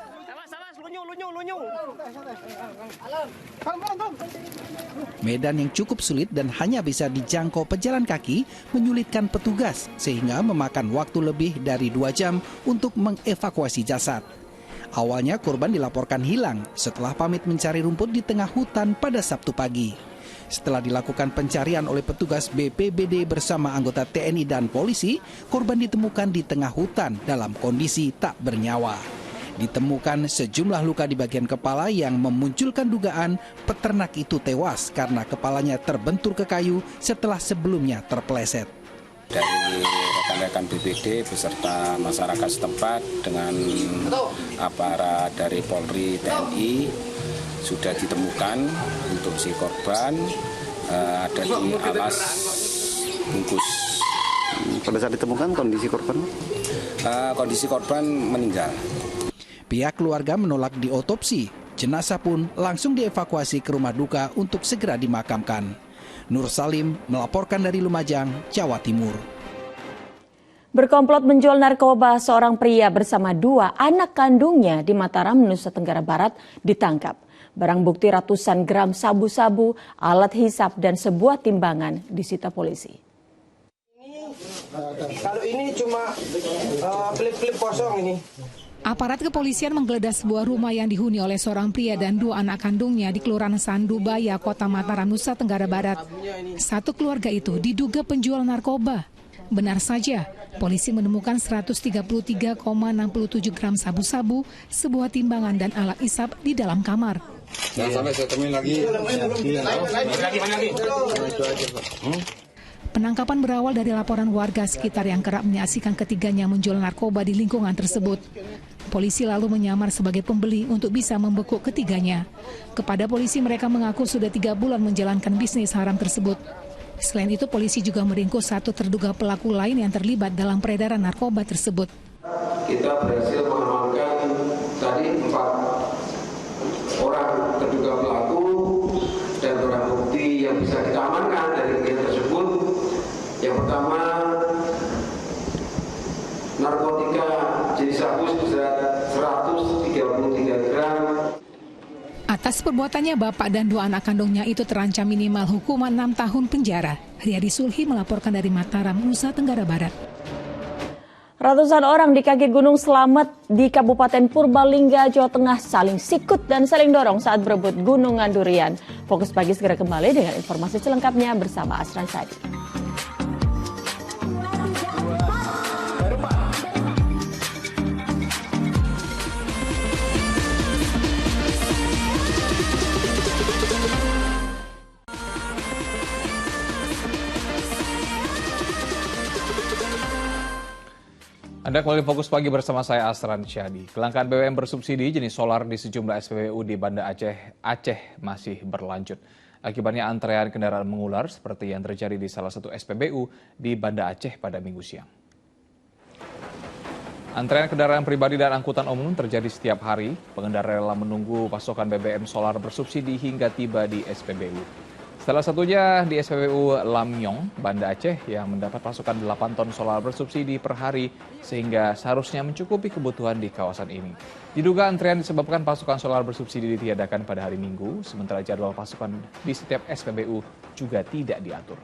Medan yang cukup sulit dan hanya bisa dijangkau pejalan kaki menyulitkan petugas sehingga memakan waktu lebih dari 2 jam untuk mengevakuasi jasad. Awalnya korban dilaporkan hilang setelah pamit mencari rumput di tengah hutan pada Sabtu pagi. Setelah dilakukan pencarian oleh petugas BPBD bersama anggota TNI dan polisi, korban ditemukan di tengah hutan dalam kondisi tak bernyawa. Ditemukan sejumlah luka di bagian kepala yang memunculkan dugaan peternak itu tewas karena kepalanya terbentur ke kayu setelah sebelumnya terpeleset. Dari rekan-rekan BPD beserta masyarakat setempat dengan aparat dari Polri, TNI sudah ditemukan untuk si korban ada di alas bungkus. Pada saat ditemukan kondisi korban? Kondisi korban meninggal. Pihak keluarga menolak diotopsi. Jenazah pun langsung dievakuasi ke rumah duka untuk segera dimakamkan. Nur Salim melaporkan dari Lumajang, Jawa Timur. Berkomplot menjual narkoba, seorang pria bersama 2 anak kandungnya di Mataram, Nusa Tenggara Barat ditangkap. Barang bukti ratusan gram sabu-sabu, alat hisap dan sebuah timbangan disita polisi. Kalau ini cuma klip-klip kosong ini. Aparat kepolisian menggeledah sebuah rumah yang dihuni oleh seorang pria dan 2 anak kandungnya di Kelurahan Sandubaya, Kota Mataram, Nusa Tenggara Barat. Satu keluarga itu diduga penjual narkoba. Benar saja, polisi menemukan 133,67 gram sabu-sabu, sebuah timbangan dan alat isap di dalam kamar. Jangan sampai saya temuin lagi. Penangkapan berawal dari laporan warga sekitar yang kerap menyaksikan ketiganya menjual narkoba di lingkungan tersebut. Polisi lalu menyamar sebagai pembeli untuk bisa membekuk ketiganya. Kepada polisi mereka mengaku sudah 3 bulan menjalankan bisnis haram tersebut. Selain itu polisi juga meringkus 1 terduga pelaku lain yang terlibat dalam peredaran narkoba tersebut. Kita berhasil mengamankan tadi 4 orang terduga pelaku dan barang bukti yang bisa kita amankan dari kegiatan tersebut. Yang pertama, narkotika jenis sabu seberat 133 gram. Atas perbuatannya, bapak dan 2 anak kandungnya itu terancam minimal hukuman 6 tahun penjara. Riyadi Sulhi melaporkan dari Mataram, Nusa Tenggara Barat. Ratusan orang di kaki Gunung Slamet di Kabupaten Purbalingga, Jawa Tengah saling sikut dan saling dorong saat berebut gunungan durian. Fokus Pagi segera kembali dengan informasi selengkapnya bersama Asran Sadi. Anda kembali Fokus Pagi bersama saya Asran Syadi. Kelangkaan BBM bersubsidi jenis solar di sejumlah SPBU di Banda Aceh masih berlanjut. Akibatnya antrean kendaraan mengular seperti yang terjadi di salah satu SPBU di Banda Aceh pada Minggu siang. Antrean kendaraan pribadi dan angkutan umum terjadi setiap hari. Pengendara rela menunggu pasokan BBM solar bersubsidi hingga tiba di SPBU. Salah satunya di SPBU Lamyong, Banda Aceh yang mendapat pasokan 8 ton solar bersubsidi per hari sehingga seharusnya mencukupi kebutuhan di kawasan ini. Diduga antrean disebabkan pasokan solar bersubsidi ditiadakan pada hari Minggu, sementara jadwal pasokan di setiap SPBU juga tidak diatur.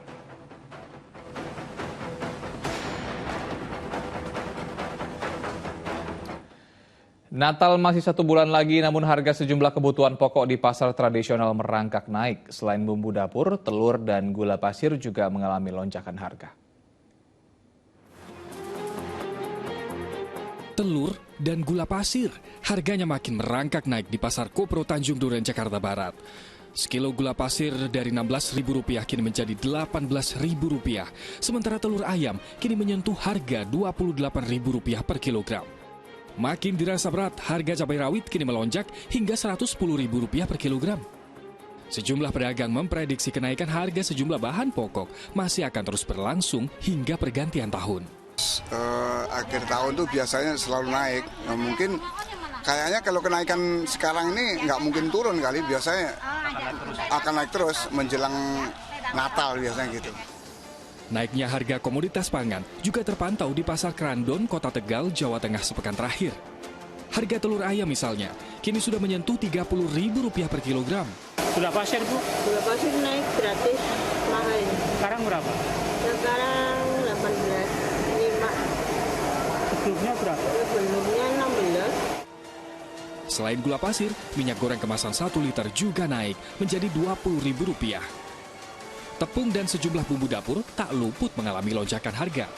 Natal masih 1 bulan lagi, namun harga sejumlah kebutuhan pokok di pasar tradisional merangkak naik. Selain bumbu dapur, telur dan gula pasir juga mengalami lonjakan harga. Telur dan gula pasir harganya makin merangkak naik di pasar Kopro Tanjung Duren, Jakarta Barat. Sekilo gula pasir dari Rp16.000 kini menjadi Rp18.000. Sementara telur ayam kini menyentuh harga Rp28.000 per kilogram. Makin dirasa berat, harga cabai rawit kini melonjak hingga Rp110.000 per kilogram. Sejumlah pedagang memprediksi kenaikan harga sejumlah bahan pokok masih akan terus berlangsung hingga pergantian tahun. Akhir tahun tuh biasanya selalu naik. Nah, mungkin kayaknya kalau kenaikan sekarang ini nggak mungkin turun kali, biasanya akan naik terus menjelang Natal biasanya gitu. Naiknya harga komoditas pangan juga terpantau di Pasar Kerandon, Kota Tegal, Jawa Tengah sepekan terakhir. Harga telur ayam misalnya, kini sudah menyentuh Rp30.000 per kilogram. Gula pasir, Bu? Gula pasir naik gratis, mahal. Sekarang berapa? Sekarang 18.5. Sebelumnya berapa? Sebelumnya 16. Selain gula pasir, minyak goreng kemasan 1 liter juga naik menjadi Rp20.000. Tepung dan sejumlah bumbu dapur tak luput mengalami lonjakan harga.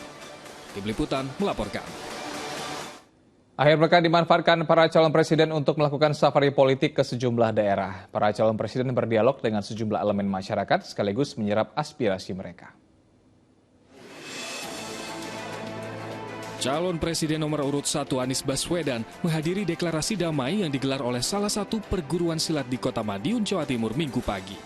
Tim Liputan melaporkan. Akhir pekan dimanfaatkan para calon presiden untuk melakukan safari politik ke sejumlah daerah. Para calon presiden berdialog dengan sejumlah elemen masyarakat sekaligus menyerap aspirasi mereka. Calon Presiden nomor urut 1 Anies Baswedan menghadiri deklarasi damai yang digelar oleh salah satu perguruan silat di Kota Madiun, Jawa Timur, Minggu pagi.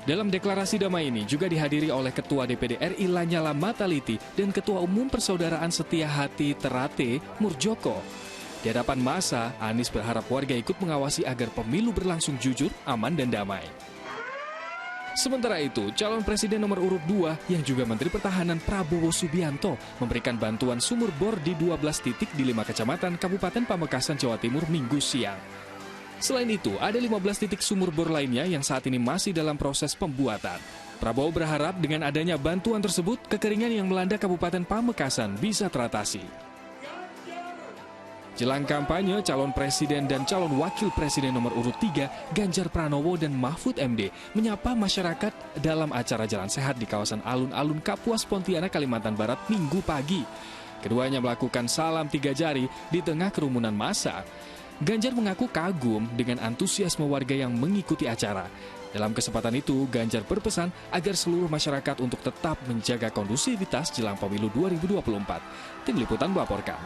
Dalam deklarasi damai ini juga dihadiri oleh Ketua DPD RI Lanyala Mataliti dan Ketua Umum Persaudaraan Setia Hati Terate Murjoko. Di hadapan massa, Anies berharap warga ikut mengawasi agar pemilu berlangsung jujur, aman, dan damai. Sementara itu, calon presiden nomor urut 2 yang juga Menteri Pertahanan Prabowo Subianto memberikan bantuan sumur bor di 12 titik di 5 kecamatan Kabupaten Pamekasan, Jawa Timur, Minggu siang. Selain itu, ada 15 titik sumur bor lainnya yang saat ini masih dalam proses pembuatan. Prabowo berharap dengan adanya bantuan tersebut, kekeringan yang melanda Kabupaten Pamekasan bisa teratasi. Jelang kampanye, calon presiden dan calon wakil presiden nomor urut 3, Ganjar Pranowo dan Mahfud MD, menyapa masyarakat dalam acara Jalan Sehat di kawasan alun-alun Kapuas, Pontianak, Kalimantan Barat, Minggu pagi. Keduanya melakukan salam 3 jari di tengah kerumunan massa. Ganjar mengaku kagum dengan antusiasme warga yang mengikuti acara. Dalam kesempatan itu, Ganjar berpesan agar seluruh masyarakat untuk tetap menjaga kondusivitas jelang pemilu 2024. Tim Liputan melaporkan.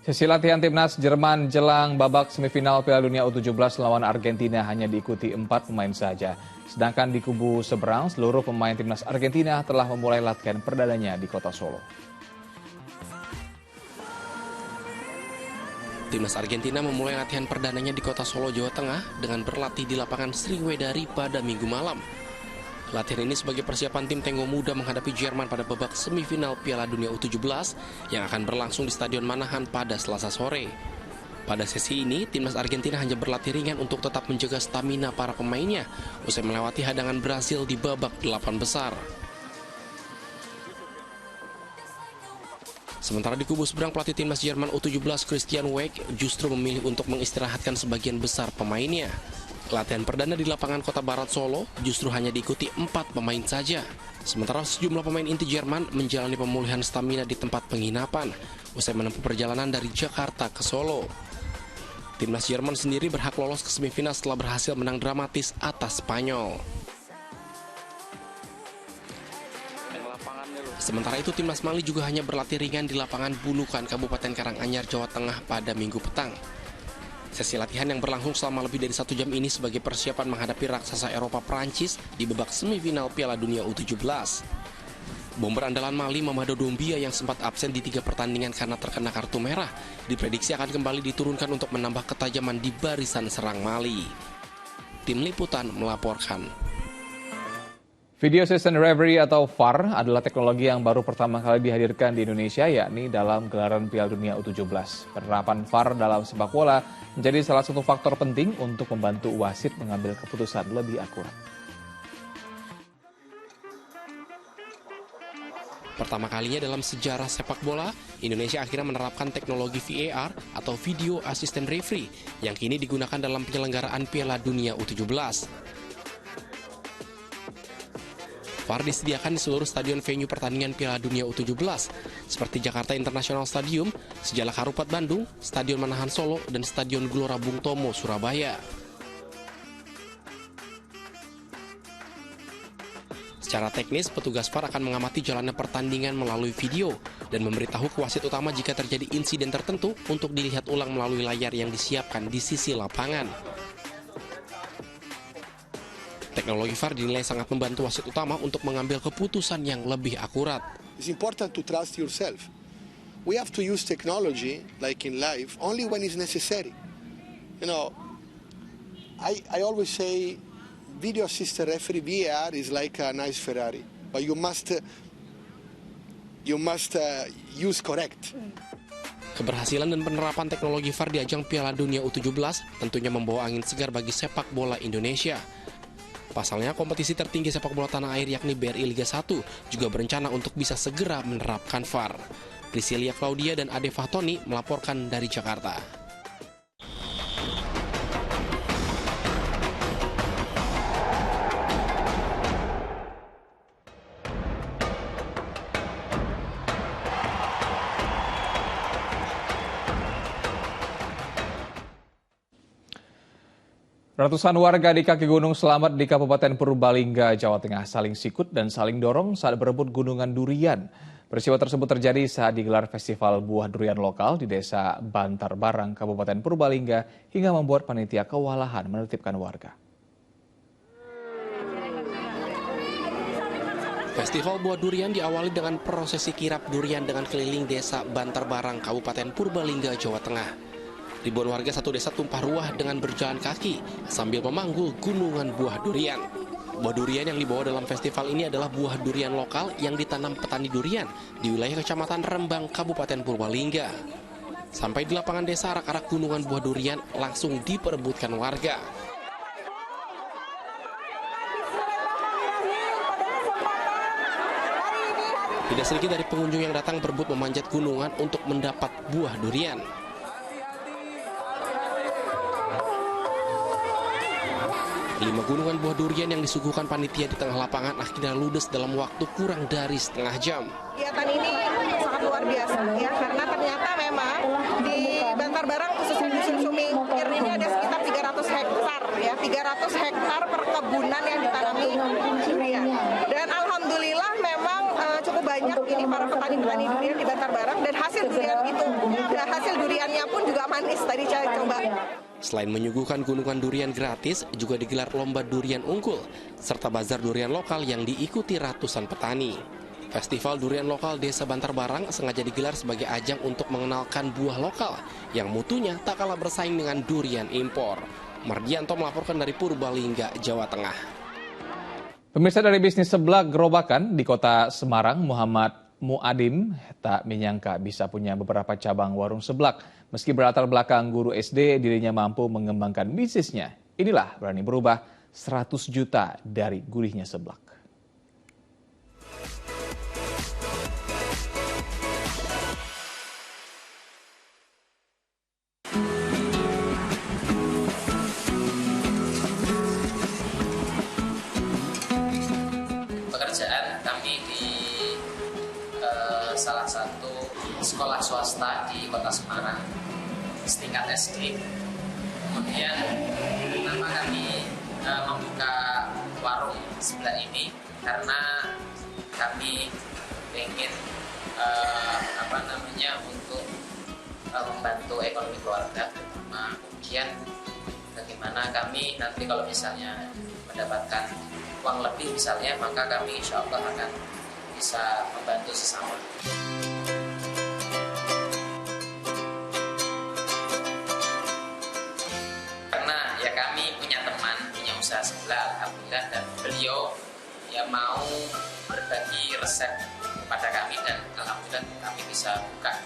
Sesi latihan timnas Jerman jelang babak semifinal Piala Dunia U17 lawan Argentina hanya diikuti 4 pemain saja. Sedangkan di kubu seberang, seluruh pemain timnas Argentina telah memulai latihan perdananya di kota Solo. Timnas Argentina memulai latihan perdananya di kota Solo, Jawa Tengah dengan berlatih di lapangan Sriwedari pada Minggu malam. Latihan ini sebagai persiapan tim Tenggo Muda menghadapi Jerman pada babak semifinal Piala Dunia U17 yang akan berlangsung di Stadion Manahan pada Selasa sore. Pada sesi ini, timnas Argentina hanya berlatih ringan untuk tetap menjaga stamina para pemainnya usai melewati hadangan Brasil di babak 8 besar. Sementara di kubu seberang, pelatih timnas Jerman U17 Christian Weck justru memilih untuk mengistirahatkan sebagian besar pemainnya. Latihan perdana di lapangan Kota Barat Solo justru hanya diikuti 4 pemain saja. Sementara sejumlah pemain inti Jerman menjalani pemulihan stamina di tempat penginapan usai menempuh perjalanan dari Jakarta ke Solo. Timnas Jerman sendiri berhak lolos ke semifinal setelah berhasil menang dramatis atas Spanyol. Sementara itu, timnas Mali juga hanya berlatih ringan di lapangan Bunukan, Kabupaten Karanganyar, Jawa Tengah pada Minggu petang. Sesi latihan yang berlangsung selama lebih dari 1 jam ini sebagai persiapan menghadapi raksasa Eropa Prancis di babak semifinal Piala Dunia U17. Bomber andalan Mali, Mamadou Doumbia, yang sempat absen di 3 pertandingan karena terkena kartu merah, diprediksi akan kembali diturunkan untuk menambah ketajaman di barisan serang Mali. Tim Liputan melaporkan. Video Assistant Referee atau VAR adalah teknologi yang baru pertama kali dihadirkan di Indonesia, yakni dalam gelaran Piala Dunia U17. Penerapan VAR dalam sepak bola menjadi salah satu faktor penting untuk membantu wasit mengambil keputusan lebih akurat. Pertama kalinya dalam sejarah sepak bola, Indonesia akhirnya menerapkan teknologi VAR atau Video Assistant Referee yang kini digunakan dalam penyelenggaraan Piala Dunia U17. VAR disediakan di seluruh stadion venue pertandingan Piala Dunia U17 seperti Jakarta International Stadium, Sejalak Harupat Bandung, Stadion Manahan Solo, dan Stadion Gelora Bung Tomo Surabaya. Secara teknis, petugas VAR akan mengamati jalannya pertandingan melalui video dan memberitahu ke wasit utama jika terjadi insiden tertentu untuk dilihat ulang melalui layar yang disiapkan di sisi lapangan. Teknologi VAR dinilai sangat membantu wasit utama untuk mengambil keputusan yang lebih akurat. It's important to trust yourself. We have to use technology, like in life, only when it's necessary. You know, I always say, video assistant referee VAR is like a nice Ferrari, but you must use correct. Keberhasilan dan penerapan teknologi VAR di ajang Piala Dunia U17 tentunya membawa angin segar bagi sepak bola Indonesia. Pasalnya, kompetisi tertinggi sepak bola tanah air yakni BRI Liga 1 juga berencana untuk bisa segera menerapkan VAR. Priscilia Claudia dan Ade Fahtoni melaporkan dari Jakarta. Ratusan warga di kaki gunung Selamat di Kabupaten Purbalingga, Jawa Tengah saling sikut dan saling dorong saat berebut gunungan durian. Peristiwa tersebut terjadi saat digelar festival buah durian lokal di Desa Bantar Barang, Kabupaten Purbalingga, hingga membuat panitia kewalahan menertibkan warga. Festival buah durian diawali dengan prosesi kirap durian dengan keliling Desa Bantar Barang, Kabupaten Purbalingga, Jawa Tengah. Ribuan warga satu desa tumpah ruah dengan berjalan kaki sambil memanggul gunungan buah durian. Buah durian yang dibawa dalam festival ini adalah buah durian lokal yang ditanam petani durian di wilayah Kecamatan Rembang, Kabupaten Purbalingga. Sampai di lapangan desa, arak-arak gunungan buah durian langsung diperebutkan warga. Tidak sedikit dari pengunjung yang datang berebut memanjat gunungan untuk mendapat buah durian. 5 gunungan buah durian yang disuguhkan panitia di tengah lapangan akhirnya ludes dalam waktu kurang dari setengah jam. Kegiatan ini sangat luar biasa ya, karena ternyata memang di Bantar Barang khususnya di Dusun Sumingkir ini ada sekitar 300 hektar ya, 300 hektar perkebunan yang ditanami durian. Dan alhamdulillah memang cukup banyak ini para petani-petani durian di Bantar Barang, dan hasil durian itu, hasil duriannya pun juga manis tadi saya coba. Selain menyuguhkan gunungan durian gratis, juga digelar lomba durian unggul, serta bazar durian lokal yang diikuti ratusan petani. Festival durian lokal Desa Bantar Barang sengaja digelar sebagai ajang untuk mengenalkan buah lokal yang mutunya tak kalah bersaing dengan durian impor. Mardianto melaporkan dari Purbalingga, Jawa Tengah. Pemirsa, dari bisnis seblak gerobakan di kota Semarang, Muhammad Muadim tak menyangka bisa punya beberapa cabang warung seblak. Meski berlatar belakang guru SD, dirinya mampu mengembangkan bisnisnya. Inilah berani berubah 100 juta dari gurihnya seblak. Pekerjaan kami di salah satu sekolah swasta di kota Semarang, setingkat SD. Kemudian kenapa kami membuka warung sebelah ini, karena kami ingin untuk membantu ekonomi keluarga, terutama. Kemudian bagaimana kami nanti kalau misalnya mendapatkan uang lebih misalnya, maka kami insya Allah akan bisa membantu sesama. Karena ya kami punya teman, punya usaha sebelah, alhamdulillah, dan beliau ya mau berbagi resep kepada kami, dan alhamdulillah kami bisa buka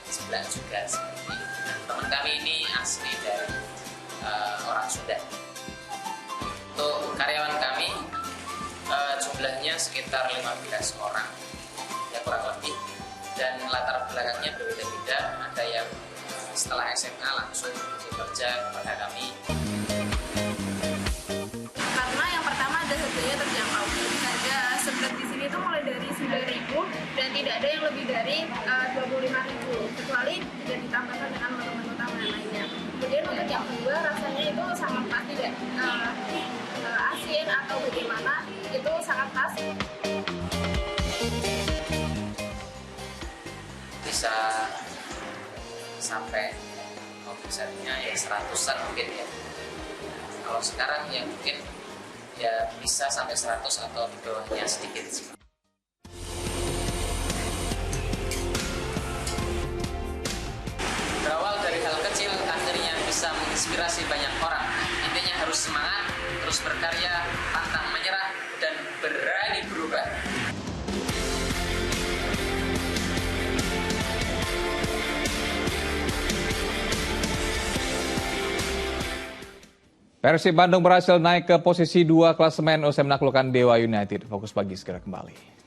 sebelah juga seperti itu. Nah, teman kami ini asli dari orang Sunda. Untuk karyawan kami jumlahnya sekitar 15 orang ya kurang lebih, dan latar belakangnya berbeda-beda. Ada yang setelah SMA langsung bekerja kepada kami. Karena yang pertama ada harganya terjangkau. Harga seblak di sini tuh mulai dari 9.000 dan tidak ada yang lebih dari 25.000, kecuali tidak ditambahkan dengan menu-menu tambahan lainnya. Kemudian untuk yang kedua, rasanya itu sangat pas, tidak asin atau bagaimana, itu sangat pas. Bisa sampai omsetnya ya 100-an mungkin ya. Kalau sekarang ya mungkin ya bisa sampai 100 atau di bawahnya sedikit. Berawal dari hal kecil akhirnya bisa menginspirasi banyak orang. Intinya harus semangat, terus berkarya, pantang menyerah, dan berani berubah. Persib Bandung berhasil naik ke posisi 2 klasemen usai menaklukkan Dewa United. Fokus Pagi segera kembali.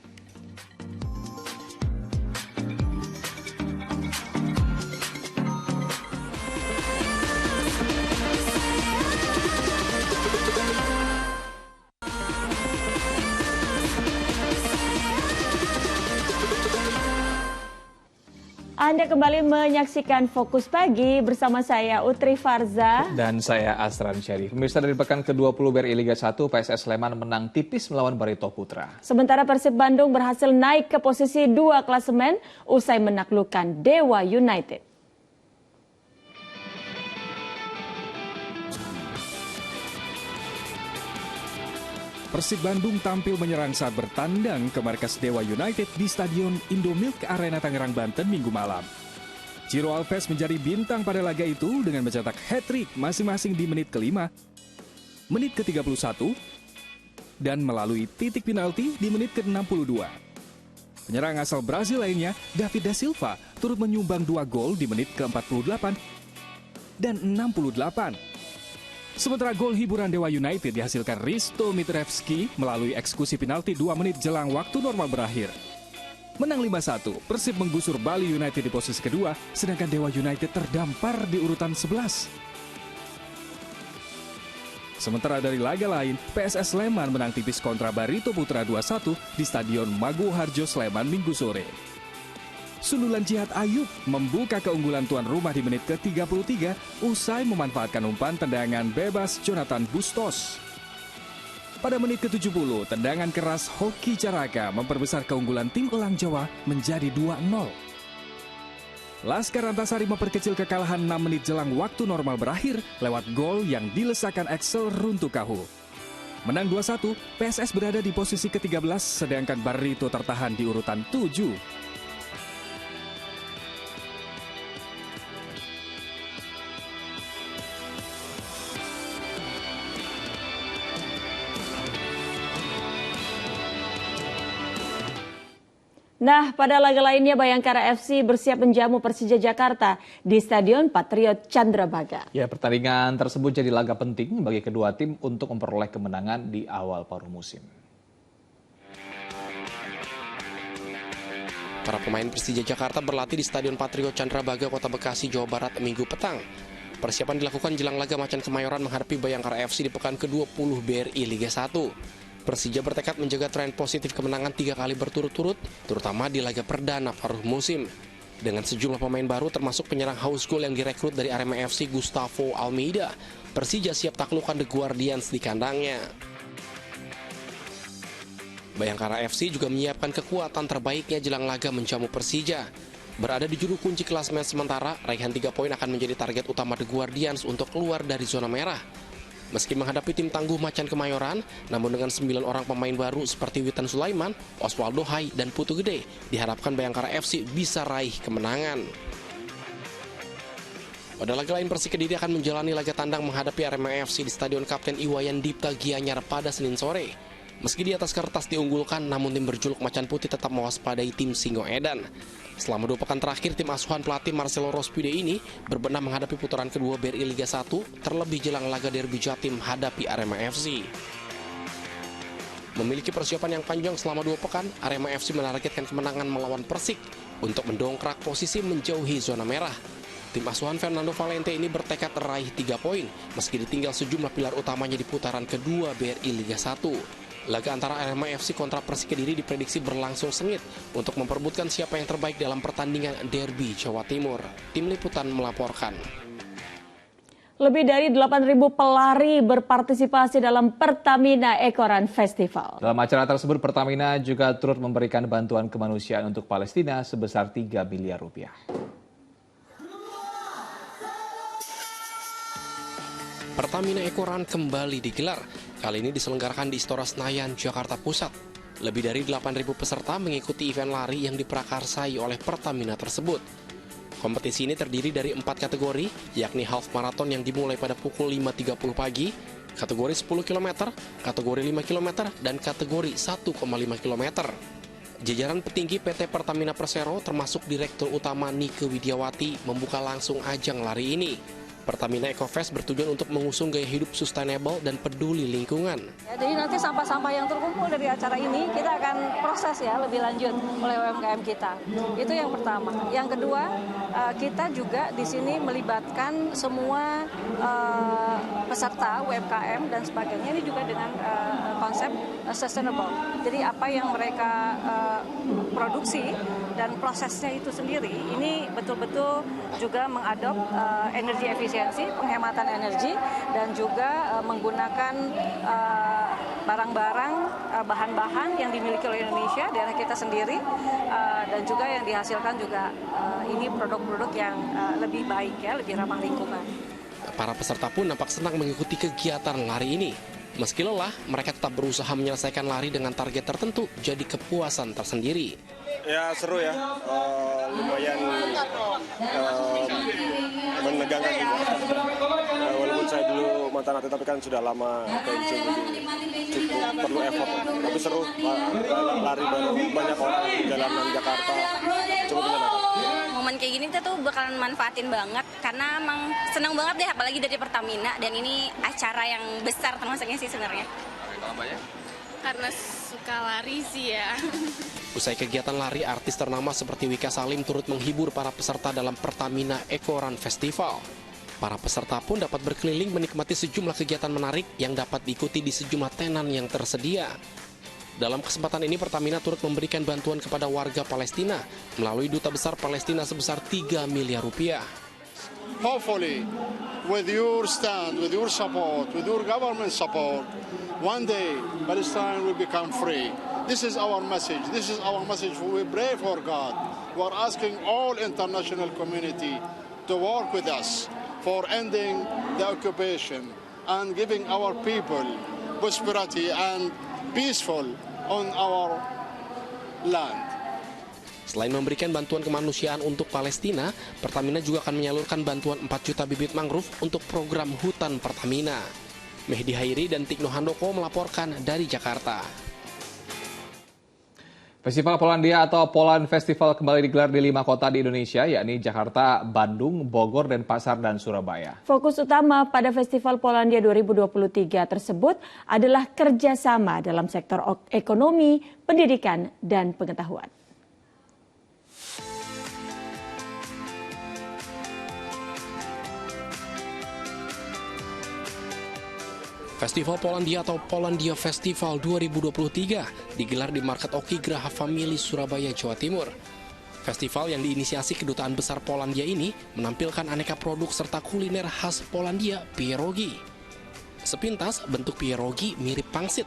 Anda kembali menyaksikan Fokus Pagi bersama saya Utri Farza. Dan saya Asran Syarif. Pemirsa, dari pekan ke-20 BRI Liga 1, PSS Sleman menang tipis melawan Barito Putra. Sementara Persib Bandung berhasil naik ke posisi 2 klasemen usai menaklukkan Dewa United. Persib Bandung tampil menyerang saat bertandang ke markas Dewa United di Stadion Indomilk Arena Tangerang, Banten Minggu malam. Ciro Alves menjadi bintang pada laga itu dengan mencetak hat-trick masing-masing di menit ke-5, menit ke-31, dan melalui titik penalti di menit ke-62. Penyerang asal Brasil lainnya, David da Silva, turut menyumbang 2 gol di menit ke-48 dan 68. Sementara gol hiburan Dewa United dihasilkan Risto Mitrevski melalui eksekusi penalti 2 menit jelang waktu normal berakhir. Menang 5-1, Persib menggusur Bali United di posisi kedua, sedangkan Dewa United terdampar di urutan 11. Sementara dari laga lain, PSS Sleman menang tipis kontra Barito Putra 2-1 di Stadion Maguwo Harjo Sleman Minggu sore. Sundulan Jihad Ayub membuka keunggulan tuan rumah di menit ke-33 usai memanfaatkan umpan tendangan bebas Jonathan Bustos. Pada menit ke-70, tendangan keras Hoki Caraka memperbesar keunggulan tim Elang Jawa menjadi 2-0. Laskar Antasari memperkecil kekalahan 6 menit jelang waktu normal berakhir lewat gol yang dilesakan Axel Runtukahu. Menang 2-1, PSS berada di posisi ke-13 sedangkan Barito tertahan di urutan 7. Nah, pada laga lainnya Bayangkara FC bersiap menjamu Persija Jakarta di Stadion Patriot Candrabaga. Ya, pertandingan tersebut jadi laga penting bagi kedua tim untuk memperoleh kemenangan di awal paruh musim. Para pemain Persija Jakarta berlatih di Stadion Patriot Candrabaga, Kota Bekasi, Jawa Barat, Minggu petang. Persiapan dilakukan jelang laga Macan Kemayoran menghadapi Bayangkara FC di pekan ke-20 BRI Liga 1. Persija bertekad menjaga tren positif kemenangan 3 kali berturut-turut, terutama di laga perdana paruh musim. Dengan sejumlah pemain baru termasuk penyerang haus gol yang direkrut dari Arema FC Gustavo Almeida, Persija siap taklukkan The Guardians di kandangnya. Bayangkara FC juga menyiapkan kekuatan terbaiknya jelang laga menjamu Persija. Berada di juru kunci klasemen sementara, raihan 3 poin akan menjadi target utama The Guardians untuk keluar dari zona merah. Meski menghadapi tim tangguh Macan Kemayoran, namun dengan 9 orang pemain baru seperti Witan Sulaiman, Oswaldo Hai, dan Putu Gede, diharapkan Bayangkara FC bisa raih kemenangan. Pada laga lain, Persik Kediri akan menjalani laga tandang menghadapi Arema FC di Stadion Kapten Iwayan Dipta Gianyar pada Senin sore. Meski di atas kertas diunggulkan, namun tim berjuluk Macan Putih tetap mewaspadai tim Singoedan. Selama 2 pekan terakhir, tim asuhan pelatih Marcelo Rospide ini berbenah menghadapi putaran kedua BRI Liga 1, terlebih jelang laga derby Jatim hadapi Arema FC. Memiliki persiapan yang panjang selama 2 pekan, Arema FC menargetkan kemenangan melawan Persik untuk mendongkrak posisi menjauhi zona merah. Tim asuhan Fernando Valente ini bertekad meraih 3 poin, meski ditinggal sejumlah pilar utamanya di putaran kedua BRI Liga 1. Laga antara Arema FC kontra Persik Kediri diprediksi berlangsung sengit untuk memperebutkan siapa yang terbaik dalam pertandingan derby Jawa Timur. Tim Liputan melaporkan. Lebih dari 8.000 pelari berpartisipasi dalam Pertamina Ekoran Festival. Dalam acara tersebut, Pertamina juga turut memberikan bantuan kemanusiaan untuk Palestina sebesar 3 miliar rupiah. Pertamina Ekoran kembali digelar. Kali ini diselenggarakan di Istora Senayan, Jakarta Pusat. Lebih dari 8.000 peserta mengikuti event lari yang diprakarsai oleh Pertamina tersebut. Kompetisi ini terdiri dari 4 kategori, yakni half marathon yang dimulai pada pukul 5.30 pagi, kategori 10 km, kategori 5 km, dan kategori 1,5 km. Jajaran petinggi PT Pertamina Persero termasuk Direktur Utama Nike Widiawati membuka langsung ajang lari ini. Pertamina EcoFest bertujuan untuk mengusung gaya hidup sustainable dan peduli lingkungan. Ya, jadi nanti sampah-sampah yang terkumpul dari acara ini kita akan proses ya lebih lanjut oleh UMKM kita. Itu yang pertama. Yang kedua, kita juga di sini melibatkan semua peserta UMKM dan sebagainya ini juga dengan konsep sustainable. Jadi apa yang mereka produksi dan prosesnya itu sendiri ini betul-betul juga mengadop energi efisiensi, penghematan energi, dan juga menggunakan barang-barang, bahan-bahan yang dimiliki oleh Indonesia, daerah kita sendiri, dan juga yang dihasilkan juga ini produk-produk yang lebih baik ya, lebih ramah lingkungan. Para peserta pun nampak senang mengikuti kegiatan lari ini. Meski lelah, mereka tetap berusaha menyelesaikan lari dengan target tertentu, jadi kepuasan tersendiri. Ya seru ya, lumayan menegangkan juga. Walaupun saya dulu mantan atlet tapi kan sudah lama pensiun, cukup perlu effort. Tapi seru, lari banyak orang di jalanan Jakarta, cukup menyenangkan. Momen kayak gini kita tuh bakalan manfaatin banget karena emang senang banget deh, apalagi dari Pertamina, dan ini acara yang besar termasuknya sih sebenarnya. Karena suka lari sih ya. Usai kegiatan lari, artis ternama seperti Wika Salim turut menghibur para peserta dalam Pertamina Ekoran Festival. Para peserta pun dapat berkeliling menikmati sejumlah kegiatan menarik yang dapat diikuti di sejumlah tenan yang tersedia. Dalam kesempatan ini Pertamina turut memberikan bantuan kepada warga Palestina melalui Duta Besar Palestina sebesar 3 miliar rupiah. Hopefully, with your stand, with your support, with your government support, one day Palestine will become free. This is our message. This is our message. We pray for God. We are asking all international community to work with us for ending the occupation and giving our people prosperity and peaceful on our land. Selain memberikan bantuan kemanusiaan untuk Palestina, Pertamina juga akan menyalurkan bantuan 4 juta bibit mangrove untuk program hutan Pertamina. Mehdi Hairi dan Tikno Handoko melaporkan dari Jakarta. Festival Polandia atau Poland Festival kembali digelar di 5 kota di Indonesia, yakni Jakarta, Bandung, Bogor, Denpasar, dan Surabaya. Fokus utama pada Festival Polandia 2023 tersebut adalah kerjasama dalam sektor ekonomi, pendidikan, dan pengetahuan. Festival Polandia atau Polandia Festival 2023 digelar di Market Oki Graha Family Surabaya, Jawa Timur. Festival yang diinisiasi Kedutaan Besar Polandia ini menampilkan aneka produk serta kuliner khas Polandia, pierogi. Sepintas bentuk pierogi mirip pangsit.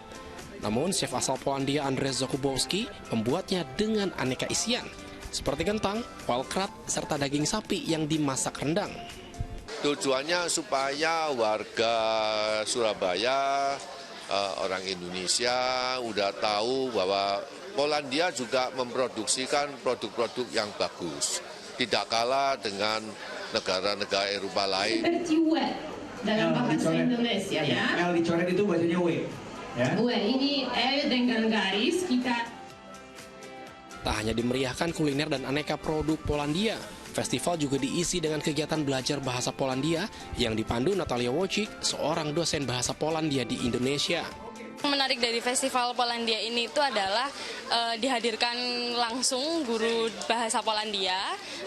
Namun chef asal Polandia Andrzej Zakubowski membuatnya dengan aneka isian seperti kentang, walkrat, serta daging sapi yang dimasak rendang. Tujuannya supaya warga Surabaya, orang Indonesia udah tahu bahwa Polandia juga memproduksikan produk-produk yang bagus. Tidak kalah dengan negara-negara Eropa lain. Terciwet dalam bahasa Indonesia ya. L dicoret itu bacanya W. Ya? W ini L dengan garis kita. Tak hanya dimeriahkan kuliner dan aneka produk Polandia, festival juga diisi dengan kegiatan belajar bahasa Polandia yang dipandu Natalia Wojcik, seorang dosen bahasa Polandia di Indonesia. Menarik dari festival Polandia ini itu adalah dihadirkan langsung guru bahasa Polandia.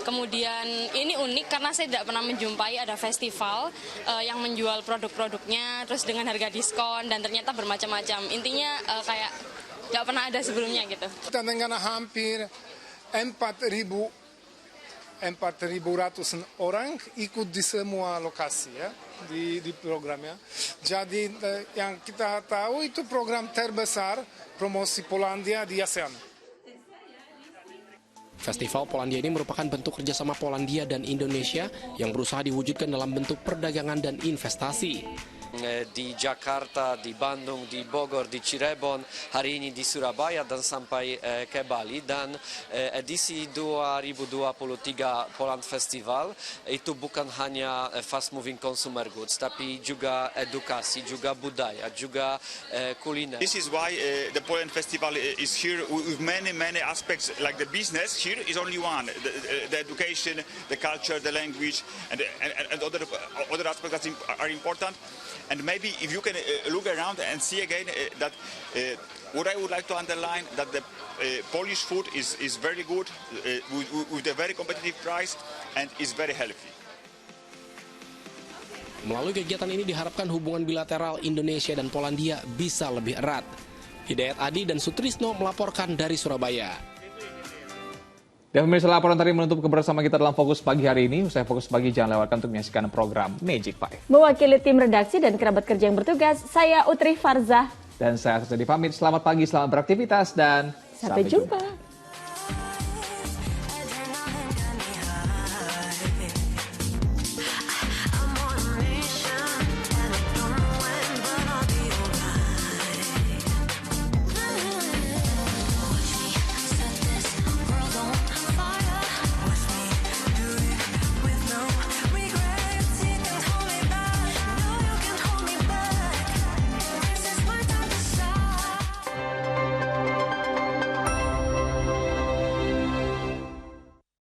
Kemudian ini unik karena saya tidak pernah menjumpai ada festival yang menjual produk-produknya terus dengan harga diskon dan ternyata bermacam-macam. Intinya kayak nggak pernah ada sebelumnya gitu. Kita dengan hampir 4.400 orang ikut di semua lokasi ya di programnya. Jadi yang kita tahu itu program terbesar promosi Polandia di ASEAN. Festival Polandia ini merupakan bentuk kerjasama Polandia dan Indonesia yang berusaha diwujudkan dalam bentuk perdagangan dan investasi. Di Jakarta, di Bandung, di Bogor, di Cirebon, hari ini di Surabaya dan sampai ke Bali. Dan edisi 2023 Poland Festival itu bukan hanya fast moving consumer goods, tapi juga edukasi, juga budaya, juga kuliner. This is why the Poland Festival is here with many aspects. Like the business here is only one, the education, the culture, the language, and other aspects that are important. And maybe if you can look around and see again that what I would like to underline that the Polish food is very good with a very competitive price and is very healthy. Melalui kegiatan ini diharapkan hubungan bilateral Indonesia dan Polandia bisa lebih erat. Hidayat Adi dan Sutrisno melaporkan dari Surabaya. Dan pemirsa, laporan tadi menutup kebersamaan kita dalam Fokus Pagi hari ini. Usai Fokus Pagi, jangan lewatkan untuk menyaksikan program Magic 5. Mewakili tim redaksi dan kerabat kerja yang bertugas, saya Utri Farzah. Dan saya Asri pamit. Selamat pagi, selamat beraktivitas, dan sampai jumpa.